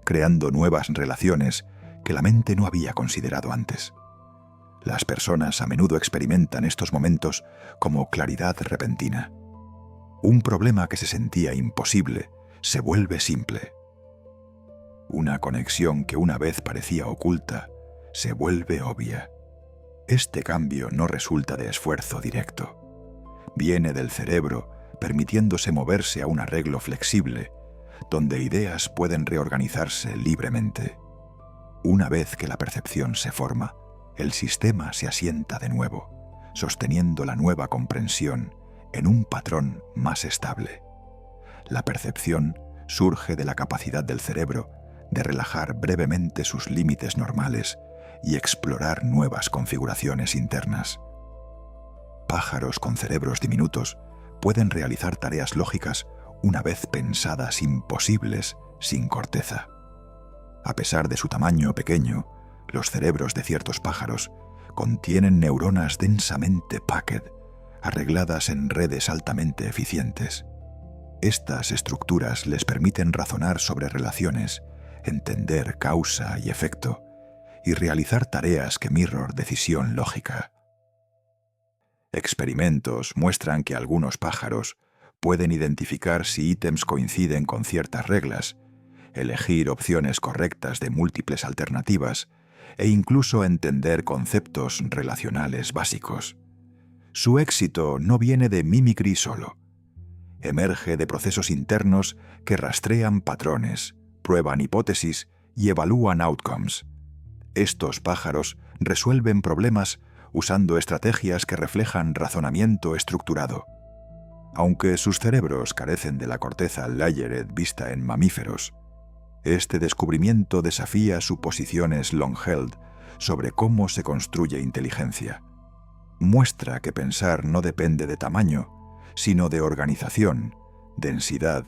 creando nuevas relaciones que la mente no había considerado antes. Las personas a menudo experimentan estos momentos como claridad repentina. Un problema que se sentía imposible se vuelve simple. Una conexión que una vez parecía oculta se vuelve obvia. Este cambio no resulta de esfuerzo directo. Viene del cerebro, permitiéndose moverse a un arreglo flexible, donde ideas pueden reorganizarse libremente. Una vez que la percepción se forma, el sistema se asienta de nuevo, sosteniendo la nueva comprensión en un patrón más estable. La percepción surge de la capacidad del cerebro de relajar brevemente sus límites normales y explorar nuevas configuraciones internas. Pájaros con cerebros diminutos pueden realizar tareas lógicas una vez pensadas imposibles sin corteza. A pesar de su tamaño pequeño, los cerebros de ciertos pájaros contienen neuronas densamente packed, arregladas en redes altamente eficientes. Estas estructuras les permiten razonar sobre relaciones, entender causa y efecto, y realizar tareas que mirror decisión lógica. Experimentos muestran que algunos pájaros pueden identificar si ítems coinciden con ciertas reglas, elegir opciones correctas de múltiples alternativas e incluso entender conceptos relacionales básicos. Su éxito no viene de mimicry solo. Emerge de procesos internos que rastrean patrones, prueban hipótesis y evalúan outcomes. Estos pájaros resuelven problemas usando estrategias que reflejan razonamiento estructurado. Aunque sus cerebros carecen de la corteza layered vista en mamíferos, este descubrimiento desafía suposiciones long-held sobre cómo se construye inteligencia. Muestra que pensar no depende de tamaño, sino de organización, densidad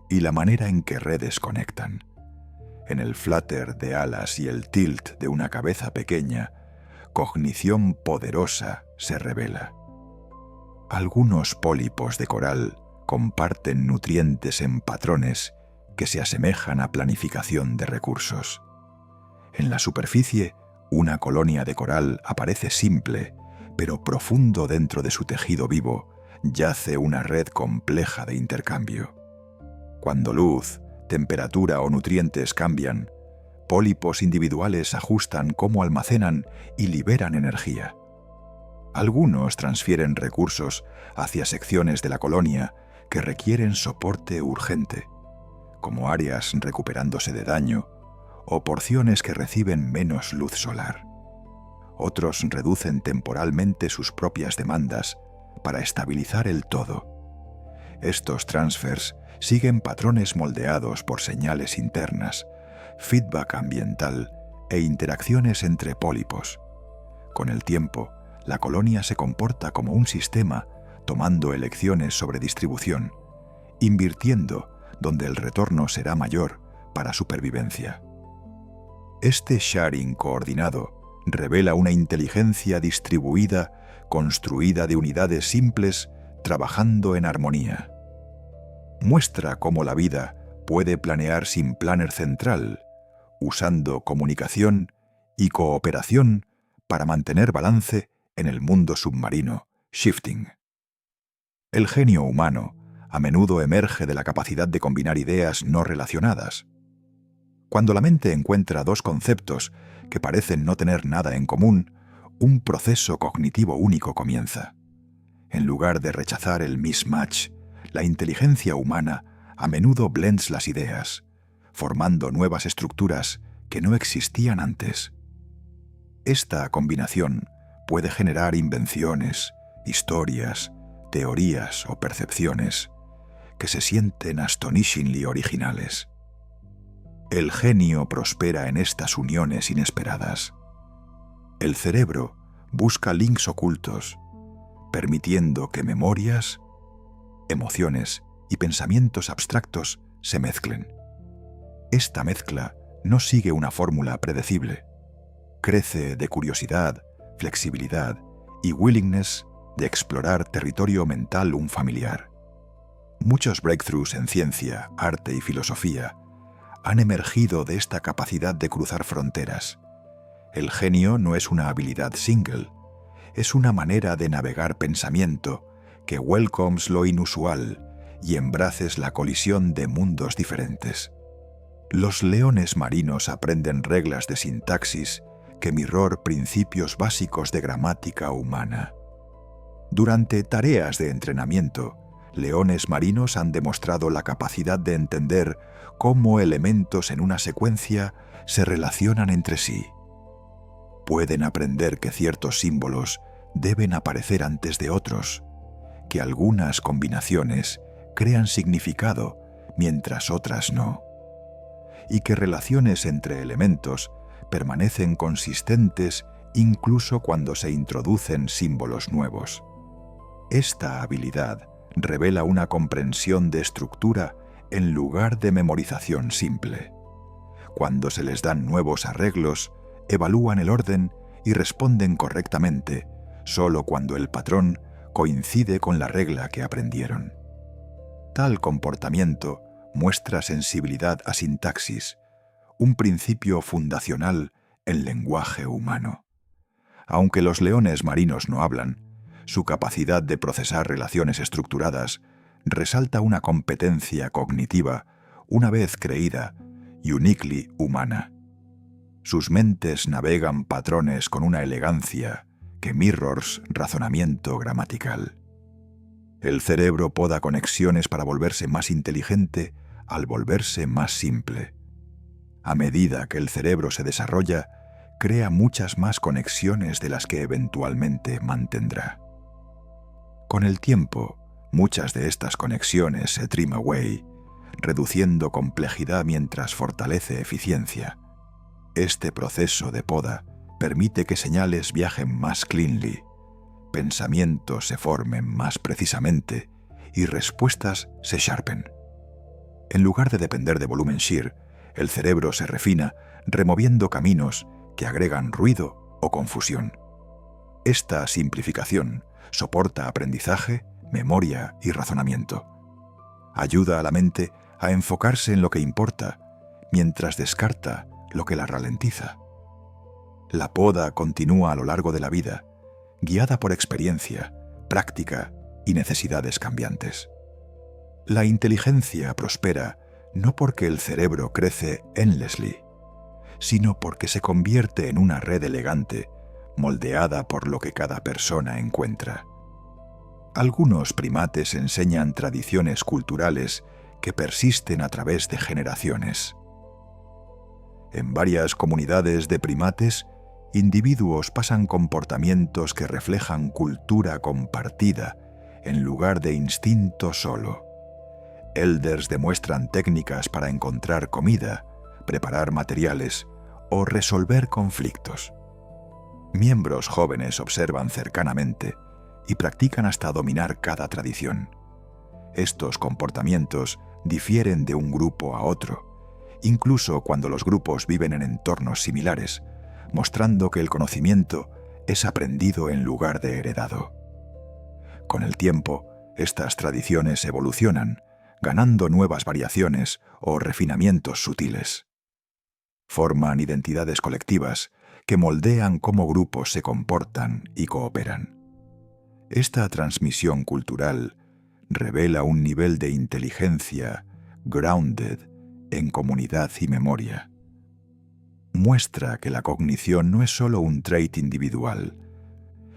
y la manera en que redes conectan. En el flutter de alas y el tilt de una cabeza pequeña, cognición poderosa se revela. Algunos pólipos de coral comparten nutrientes en patrones que se asemejan a planificación de recursos. En la superficie, una colonia de coral aparece simple, pero profundo dentro de su tejido vivo yace una red compleja de intercambio. Cuando luz, temperatura o nutrientes cambian, pólipos individuales ajustan cómo almacenan y liberan energía. Algunos transfieren recursos hacia secciones de la colonia que requieren soporte urgente, como áreas recuperándose de daño o porciones que reciben menos luz solar. Otros reducen temporalmente sus propias demandas para estabilizar el todo. Estos transfers siguen patrones moldeados por señales internas, feedback ambiental e interacciones entre pólipos. Con el tiempo, la colonia se comporta como un sistema, tomando elecciones sobre distribución, invirtiendo donde el retorno será mayor para supervivencia. Este sharing coordinado revela una inteligencia distribuida construida de unidades simples trabajando en armonía. Muestra cómo la vida puede planear sin planner central, usando comunicación y cooperación para mantener balance en el mundo submarino, shifting. El genio humano a menudo emerge de la capacidad de combinar ideas no relacionadas. Cuando la mente encuentra dos conceptos que parecen no tener nada en común, un proceso cognitivo único comienza. En lugar de rechazar el mismatch, la inteligencia humana a menudo blends las ideas, formando nuevas estructuras que no existían antes. Esta combinación puede generar invenciones, historias, teorías o percepciones que se sienten astonishingly originales. El genio prospera en estas uniones inesperadas. El cerebro busca links ocultos, permitiendo que memorias, emociones y pensamientos abstractos se mezclen. Esta mezcla no sigue una fórmula predecible. Crece de curiosidad, flexibilidad y willingness de explorar territorio mental unfamiliar. Muchos breakthroughs en ciencia, arte y filosofía han emergido de esta capacidad de cruzar fronteras. El genio no es una habilidad single, es una manera de navegar pensamiento que welcomes lo inusual y embraces la colisión de mundos diferentes. Los leones marinos aprenden reglas de sintaxis que mirror principios básicos de gramática humana. Durante tareas de entrenamiento, leones marinos han demostrado la capacidad de entender cómo elementos en una secuencia se relacionan entre sí. Pueden aprender que ciertos símbolos deben aparecer antes de otros, que algunas combinaciones crean significado mientras otras no, y que relaciones entre elementos permanecen consistentes incluso cuando se introducen símbolos nuevos. Esta habilidad revela una comprensión de estructura en lugar de memorización simple. Cuando se les dan nuevos arreglos, evalúan el orden y responden correctamente, solo cuando el patrón coincide con la regla que aprendieron. Tal comportamiento muestra sensibilidad a sintaxis, un principio fundacional en lenguaje humano. Aunque los leones marinos no hablan, su capacidad de procesar relaciones estructuradas resalta una competencia cognitiva, una vez creída, uniquely humana. Sus mentes navegan patrones con una elegancia que mirrors razonamiento gramatical. El cerebro poda conexiones para volverse más inteligente al volverse más simple. A medida que el cerebro se desarrolla, crea muchas más conexiones de las que eventualmente mantendrá. Con el tiempo, muchas de estas conexiones se trim away, reduciendo complejidad mientras fortalece eficiencia. Este proceso de poda permite que señales viajen más cleanly, pensamientos se formen más precisamente y respuestas se sharpen. En lugar de depender de volumen shear, el cerebro se refina removiendo caminos que agregan ruido o confusión. Esta simplificación soporta aprendizaje, memoria y razonamiento. Ayuda a la mente a enfocarse en lo que importa, mientras descarta lo que la ralentiza. La poda continúa a lo largo de la vida, guiada por experiencia, práctica y necesidades cambiantes. La inteligencia prospera no porque el cerebro crece endlessly, sino porque se convierte en una red elegante, moldeada por lo que cada persona encuentra. Algunos primates enseñan tradiciones culturales que persisten a través de generaciones. En varias comunidades de primates, individuos pasan comportamientos que reflejan cultura compartida en lugar de instinto solo. Elders demuestran técnicas para encontrar comida, preparar materiales o resolver conflictos. Miembros jóvenes observan cercanamente y practican hasta dominar cada tradición. Estos comportamientos difieren de un grupo a otro, incluso cuando los grupos viven en entornos similares, mostrando que el conocimiento es aprendido en lugar de heredado. Con el tiempo, estas tradiciones evolucionan, ganando nuevas variaciones o refinamientos sutiles. Forman identidades colectivas que moldean cómo grupos se comportan y cooperan. Esta transmisión cultural revela un nivel de inteligencia grounded en comunidad y memoria. Muestra que la cognición no es solo un trait individual,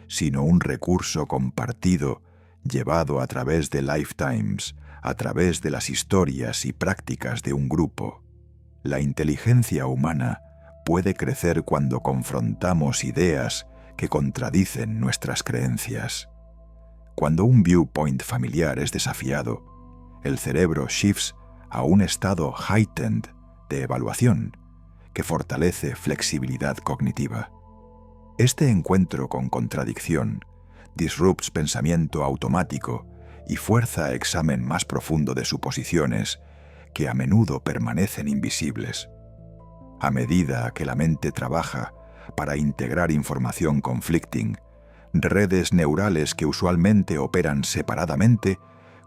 sino un recurso compartido llevado a través de lifetimes, a través de las historias y prácticas de un grupo. La inteligencia humana puede crecer cuando confrontamos ideas que contradicen nuestras creencias. Cuando un viewpoint familiar es desafiado, el cerebro shifts a un estado heightened de evaluación que fortalece flexibilidad cognitiva. Este encuentro con contradicción disrupts pensamiento automático y fuerza examen más profundo de suposiciones que a menudo permanecen invisibles. A medida que la mente trabaja para integrar información conflicting, redes neurales que usualmente operan separadamente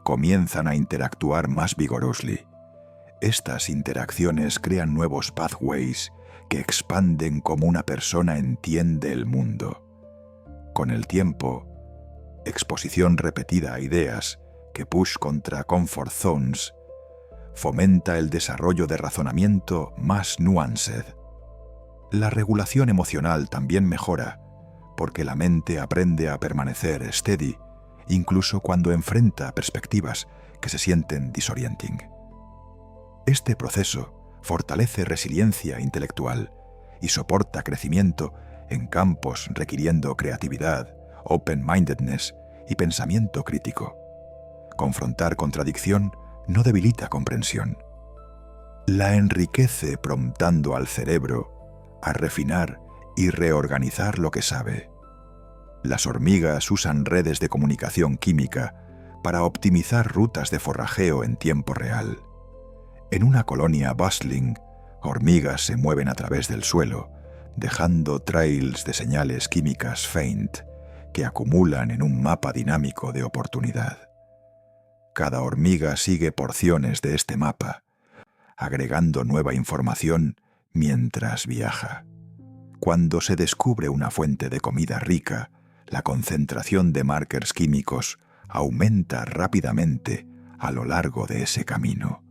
comienzan a interactuar más vigorously. Estas interacciones crean nuevos pathways que expanden cómo una persona entiende el mundo. Con el tiempo, exposición repetida a ideas que push contra comfort zones fomenta el desarrollo de razonamiento más nuanced. La regulación emocional también mejora, porque la mente aprende a permanecer steady, incluso cuando enfrenta perspectivas que se sienten disorienting. Este proceso fortalece resiliencia intelectual y soporta crecimiento en campos requiriendo creatividad, open-mindedness y pensamiento crítico. Confrontar contradicción no debilita comprensión. La enriquece promptando al cerebro a refinar y reorganizar lo que sabe. Las hormigas usan redes de comunicación química para optimizar rutas de forrajeo en tiempo real. En una colonia bustling, hormigas se mueven a través del suelo, dejando trails de señales químicas faint que acumulan en un mapa dinámico de oportunidad. Cada hormiga sigue porciones de este mapa, agregando nueva información mientras viaja. Cuando se descubre una fuente de comida rica, la concentración de markers químicos aumenta rápidamente a lo largo de ese camino.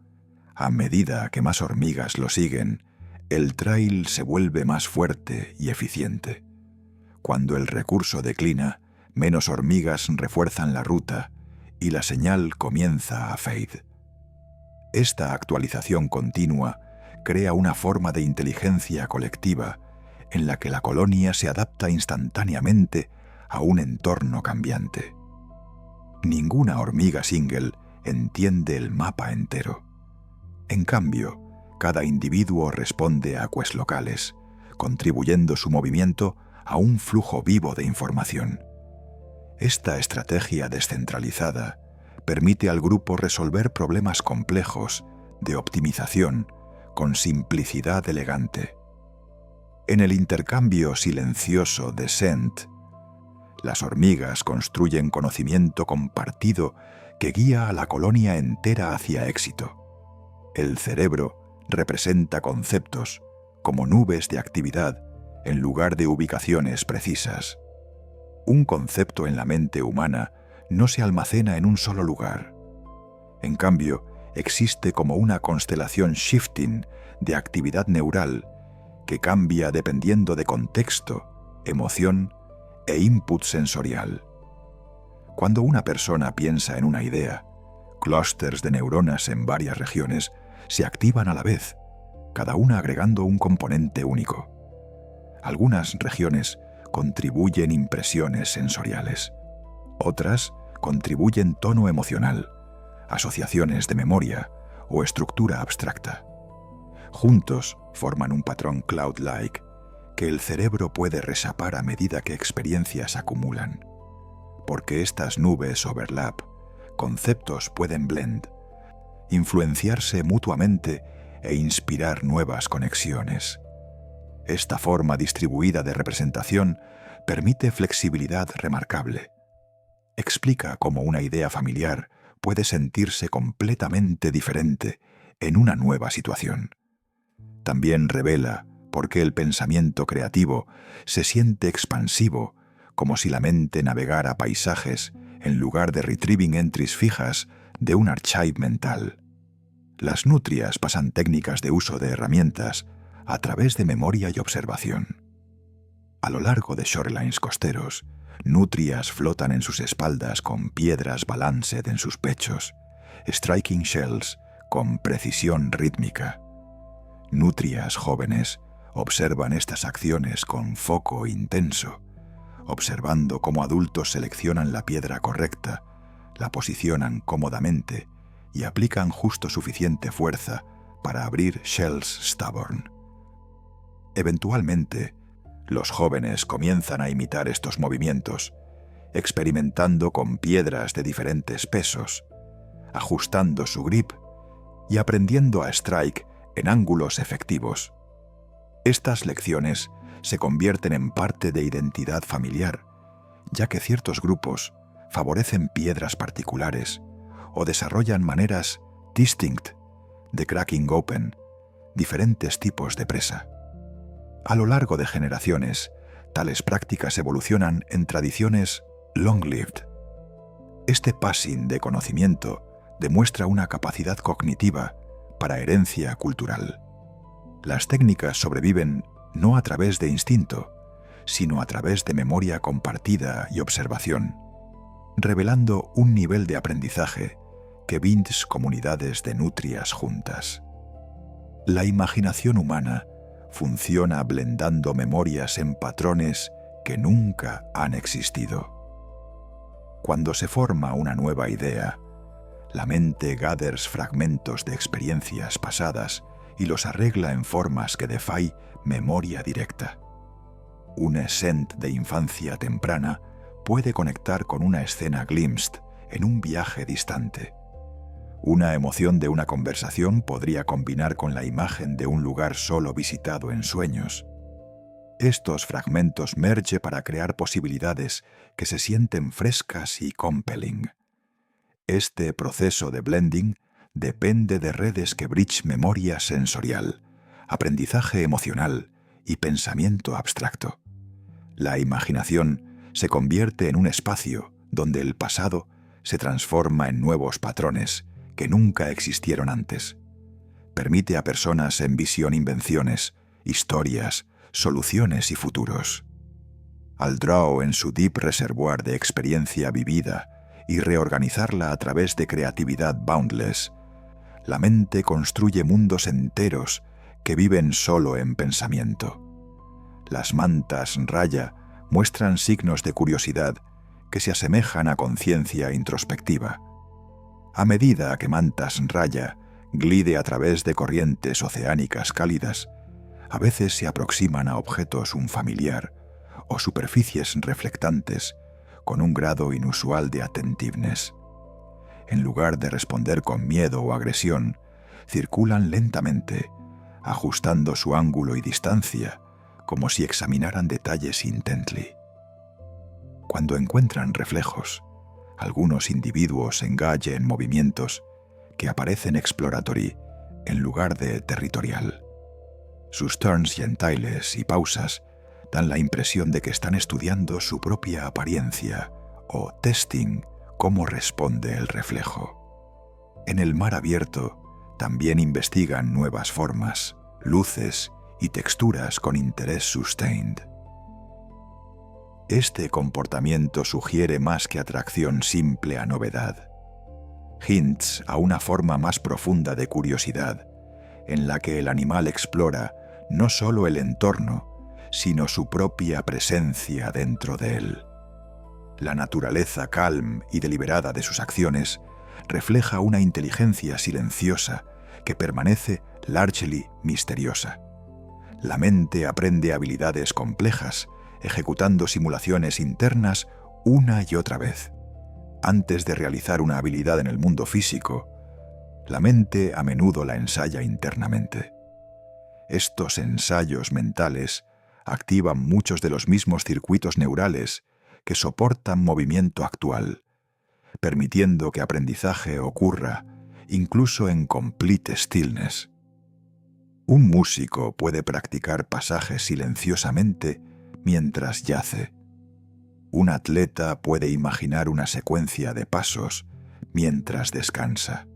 A medida que más hormigas lo siguen, el trail se vuelve más fuerte y eficiente. Cuando el recurso declina, menos hormigas refuerzan la ruta y la señal comienza a fade. Esta actualización continua crea una forma de inteligencia colectiva en la que la colonia se adapta instantáneamente a un entorno cambiante. Ninguna hormiga single entiende el mapa entero. En cambio, cada individuo responde a quests locales, contribuyendo su movimiento a un flujo vivo de información. Esta estrategia descentralizada permite al grupo resolver problemas complejos de optimización con simplicidad elegante. En el intercambio silencioso de scent, las hormigas construyen conocimiento compartido que guía a la colonia entera hacia éxito. El cerebro representa conceptos como nubes de actividad en lugar de ubicaciones precisas. Un concepto en la mente humana no se almacena en un solo lugar. En cambio, existe como una constelación shifting de actividad neural que cambia dependiendo de contexto, emoción e input sensorial. Cuando una persona piensa en una idea, clústeres de neuronas en varias regiones se activan a la vez, cada una agregando un componente único. Algunas regiones contribuyen impresiones sensoriales. Otras contribuyen tono emocional, asociaciones de memoria o estructura abstracta. Juntos forman un patrón cloud-like que el cerebro puede resapar a medida que experiencias acumulan. Porque estas nubes overlap, conceptos pueden blend, influenciarse mutuamente e inspirar nuevas conexiones. Esta forma distribuida de representación permite flexibilidad remarcable. Explica cómo una idea familiar puede sentirse completamente diferente en una nueva situación. También revela por qué el pensamiento creativo se siente expansivo, como si la mente navegara paisajes en lugar de retrieving entries fijas de un archive mental. Las nutrias pasan técnicas de uso de herramientas a través de memoria y observación. A lo largo de shorelines costeros, nutrias flotan en sus espaldas con piedras balanced en sus pechos, striking shells con precisión rítmica. Nutrias jóvenes observan estas acciones con foco intenso, observando cómo adultos seleccionan la piedra correcta, la posicionan cómodamente y aplican justo suficiente fuerza para abrir shells stubborn. Eventualmente, los jóvenes comienzan a imitar estos movimientos, experimentando con piedras de diferentes pesos, ajustando su grip y aprendiendo a strike en ángulos efectivos. Estas lecciones se convierten en parte de identidad familiar, ya que ciertos grupos favorecen piedras particulares o desarrollan maneras distinct de cracking open, diferentes tipos de presa. A lo largo de generaciones, tales prácticas evolucionan en tradiciones long-lived. Este passing de conocimiento demuestra una capacidad cognitiva para herencia cultural. Las técnicas sobreviven no a través de instinto, sino a través de memoria compartida y observación, revelando un nivel de aprendizaje que 20 comunidades de nutrias juntas. La imaginación humana funciona blendando memorias en patrones que nunca han existido. Cuando se forma una nueva idea, la mente gathers fragmentos de experiencias pasadas y los arregla en formas que defy memoria directa. Un essent de infancia temprana puede conectar con una escena glimpsed en un viaje distante. Una emoción de una conversación podría combinar con la imagen de un lugar solo visitado en sueños. Estos fragmentos merge para crear posibilidades que se sienten frescas y compelling. Este proceso de blending depende de redes que bridge memoria sensorial, aprendizaje emocional y pensamiento abstracto. La imaginación se convierte en un espacio donde el pasado se transforma en nuevos patrones que nunca existieron antes. Permite a personas en visión invenciones, historias, soluciones y futuros. Al draw en su deep reservoir de experiencia vivida y reorganizarla a través de creatividad boundless, la mente construye mundos enteros que viven solo en pensamiento. Las mantas raya muestran signos de curiosidad que se asemejan a conciencia introspectiva. A medida que mantas raya glide a través de corrientes oceánicas cálidas, a veces se aproximan a objetos unfamiliar o superficies reflectantes con un grado inusual de attentiveness. En lugar de responder con miedo o agresión, circulan lentamente, ajustando su ángulo y distancia, como si examinaran detalles intently. Cuando encuentran reflejos, algunos individuos engage en movimientos que aparecen exploratory en lugar de territorial. Sus turns gentiles y pausas dan la impresión de que están estudiando su propia apariencia o testing cómo responde el reflejo. En el mar abierto también investigan nuevas formas, luces y texturas con interés sustained. Este comportamiento sugiere más que atracción simple a novedad. Hints a una forma más profunda de curiosidad, en la que el animal explora no solo el entorno, sino su propia presencia dentro de él. La naturaleza calm y deliberada de sus acciones refleja una inteligencia silenciosa que permanece largely misteriosa. La mente aprende habilidades complejas, ejecutando simulaciones internas una y otra vez. Antes de realizar una habilidad en el mundo físico, la mente a menudo la ensaya internamente. Estos ensayos mentales activan muchos de los mismos circuitos neurales que soportan movimiento actual, permitiendo que aprendizaje ocurra incluso en complete stillness. Un músico puede practicar pasajes silenciosamente mientras yace. Un atleta puede imaginar una secuencia de pasos mientras descansa.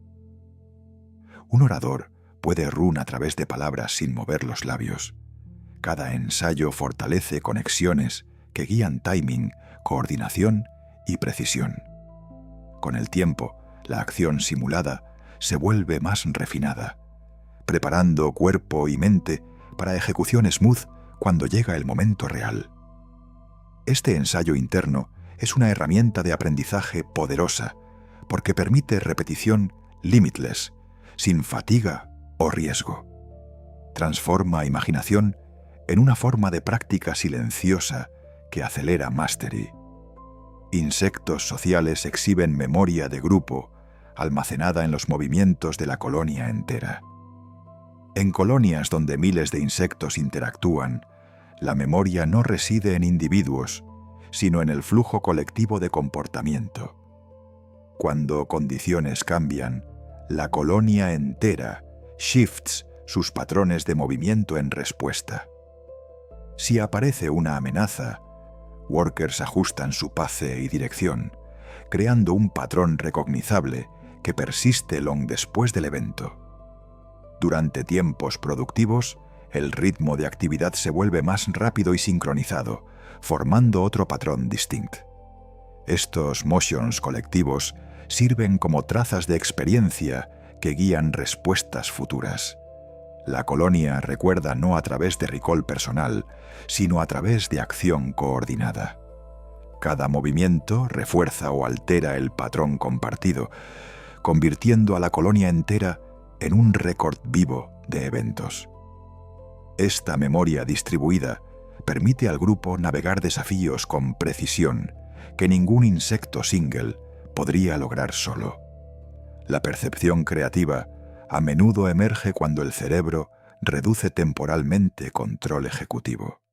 Un orador puede run a través de palabras sin mover los labios. Cada ensayo fortalece conexiones que guían timing, coordinación y precisión. Con el tiempo, la acción simulada se vuelve más refinada, preparando cuerpo y mente para ejecución smooth cuando llega el momento real. Este ensayo interno es una herramienta de aprendizaje poderosa porque permite repetición limitless, sin fatiga o riesgo. Transforma imaginación en una forma de práctica silenciosa que acelera mastery. Insectos sociales exhiben memoria de grupo almacenada en los movimientos de la colonia entera. En colonias donde miles de insectos interactúan, la memoria no reside en individuos, sino en el flujo colectivo de comportamiento. Cuando condiciones cambian, la colonia entera shifts sus patrones de movimiento en respuesta. Si aparece una amenaza, workers ajustan su pace y dirección, creando un patrón recognizable que persiste long después del evento. Durante tiempos productivos, el ritmo de actividad se vuelve más rápido y sincronizado, formando otro patrón distinto. Estos motions colectivos sirven como trazas de experiencia que guían respuestas futuras. La colonia recuerda no a través de recall personal, sino a través de acción coordinada. Cada movimiento refuerza o altera el patrón compartido, convirtiendo a la colonia entera en un récord vivo de eventos. Esta memoria distribuida permite al grupo navegar desafíos con precisión que ningún insecto single podría lograr solo. La percepción creativa a menudo emerge cuando el cerebro reduce temporalmente control ejecutivo.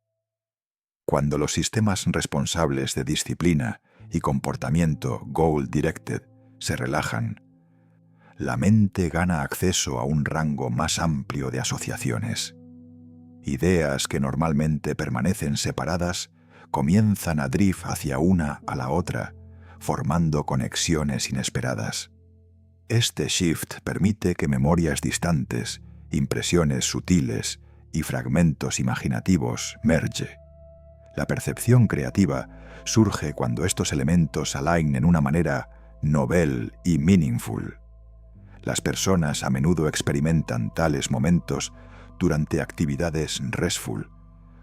Cuando los sistemas responsables de disciplina y comportamiento goal-directed se relajan, la mente gana acceso a un rango más amplio de asociaciones. Ideas que normalmente permanecen separadas comienzan a drift hacia una a la otra, formando conexiones inesperadas. Este shift permite que memorias distantes, impresiones sutiles y fragmentos imaginativos merge. La percepción creativa surge cuando estos elementos alignan en una manera novel y meaningful. Las personas a menudo experimentan tales momentos durante actividades restful,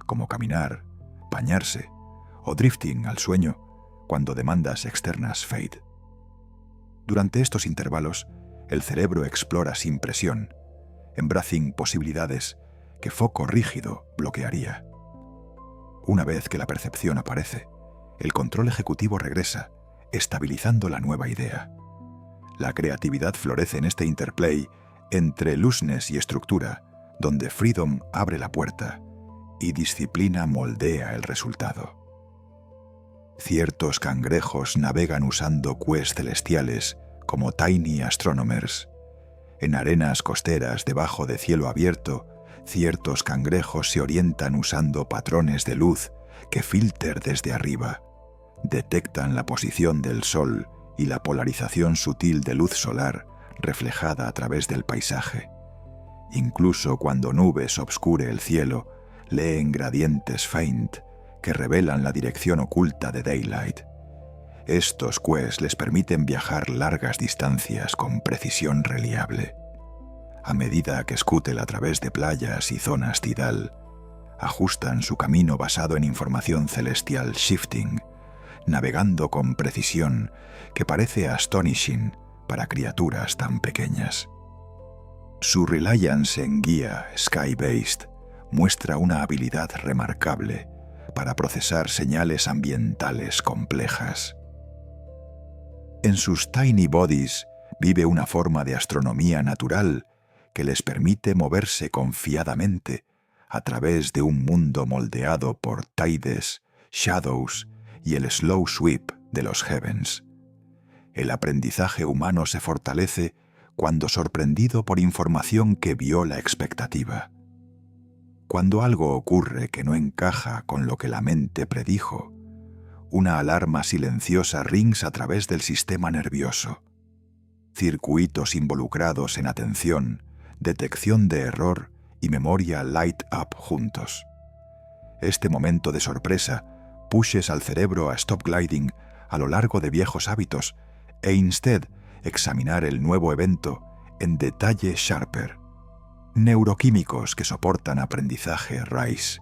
como caminar, bañarse o drifting al sueño cuando demandas externas fade. Durante estos intervalos, el cerebro explora sin presión, embracing posibilidades que foco rígido bloquearía. Una vez que la percepción aparece, el control ejecutivo regresa, estabilizando la nueva idea. La creatividad florece en este interplay entre looseness y estructura, donde freedom abre la puerta y disciplina moldea el resultado. Ciertos cangrejos navegan usando cues celestiales como tiny astronomers. En arenas costeras debajo de cielo abierto, ciertos cangrejos se orientan usando patrones de luz que filtran desde arriba. Detectan la posición del sol y la polarización sutil de luz solar reflejada a través del paisaje. Incluso cuando nubes obscure el cielo, leen gradientes faint que revelan la dirección oculta de daylight. Estos cues les permiten viajar largas distancias con precisión reliable. A medida que scuten a través de playas y zonas tidal, ajustan su camino basado en información celestial shifting, navegando con precisión que parece astonishing para criaturas tan pequeñas. Su reliance en guía sky-based muestra una habilidad remarcable para procesar señales ambientales complejas. En sus tiny bodies vive una forma de astronomía natural que les permite moverse confiadamente a través de un mundo moldeado por tides, shadows y el slow sweep de los heavens. El aprendizaje humano se fortalece cuando sorprendido por información que viola expectativa. Cuando algo ocurre que no encaja con lo que la mente predijo, una alarma silenciosa rings a través del sistema nervioso. Circuitos involucrados en atención, detección de error y memoria light up juntos. Este momento de sorpresa pushes al cerebro a stop gliding a lo largo de viejos hábitos e instead examinar el nuevo evento en detalle sharper. Neuroquímicos que soportan aprendizaje RISE,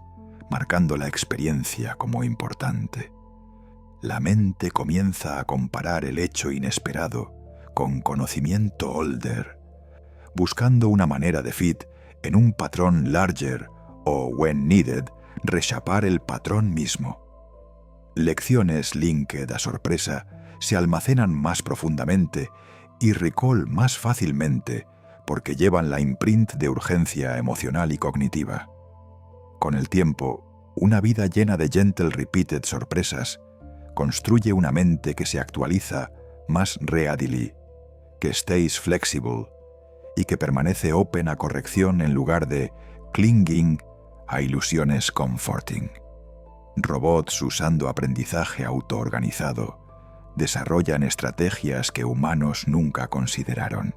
marcando la experiencia como importante. La mente comienza a comparar el hecho inesperado con conocimiento older, buscando una manera de fit en un patrón larger o, when needed, reshapar el patrón mismo. Lecciones linked a sorpresa se almacenan más profundamente y recall más fácilmente porque llevan la imprint de urgencia emocional y cognitiva. Con el tiempo, una vida llena de gentle repeated sorpresas construye una mente que se actualiza más readily, que stays flexible y que permanece open a corrección en lugar de clinging a ilusiones comforting. Robots usando aprendizaje autoorganizado desarrollan estrategias que humanos nunca consideraron.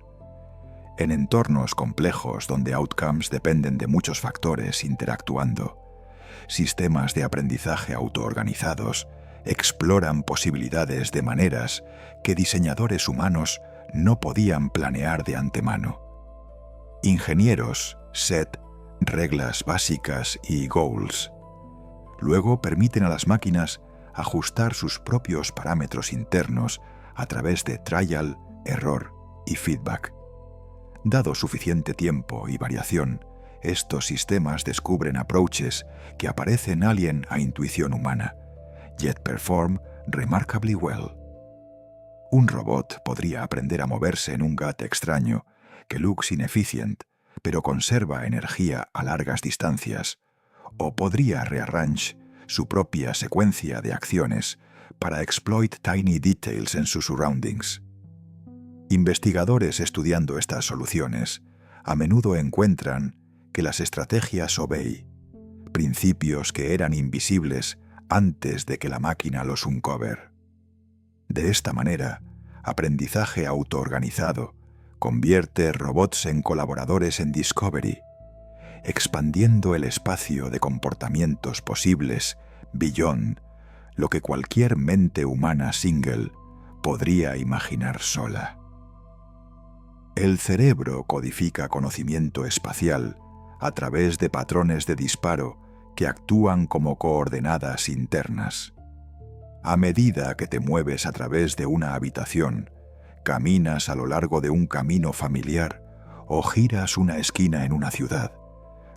En entornos complejos donde outcomes dependen de muchos factores interactuando, sistemas de aprendizaje autoorganizados exploran posibilidades de maneras que diseñadores humanos no podían planear de antemano. Ingenieros set reglas básicas y goals. Luego permiten a las máquinas ajustar sus propios parámetros internos a través de trial, error y feedback. Dado suficiente tiempo y variación, estos sistemas descubren approaches que aparecen alien a intuición humana, yet perform remarkably well. Un robot podría aprender a moverse en un GATT extraño que looks inefficient, pero conserva energía a largas distancias, o podría rearrange su propia secuencia de acciones para exploit tiny details en sus surroundings. Investigadores estudiando estas soluciones a menudo encuentran que las estrategias obey, principios que eran invisibles antes de que la máquina los uncover. De esta manera, aprendizaje autoorganizado convierte robots en colaboradores en Discovery, expandiendo el espacio de comportamientos posibles beyond lo que cualquier mente humana single podría imaginar sola. El cerebro codifica conocimiento espacial a través de patrones de disparo que actúan como coordenadas internas. A medida que te mueves a través de una habitación, caminas a lo largo de un camino familiar o giras una esquina en una ciudad,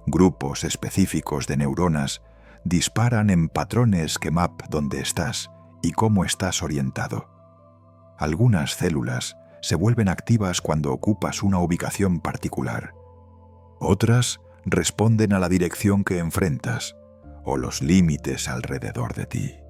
grupos específicos de neuronas disparan en patrones que map dónde estás y cómo estás orientado. Algunas células se vuelven activas cuando ocupas una ubicación particular. Otras responden a la dirección que enfrentas o los límites alrededor de ti.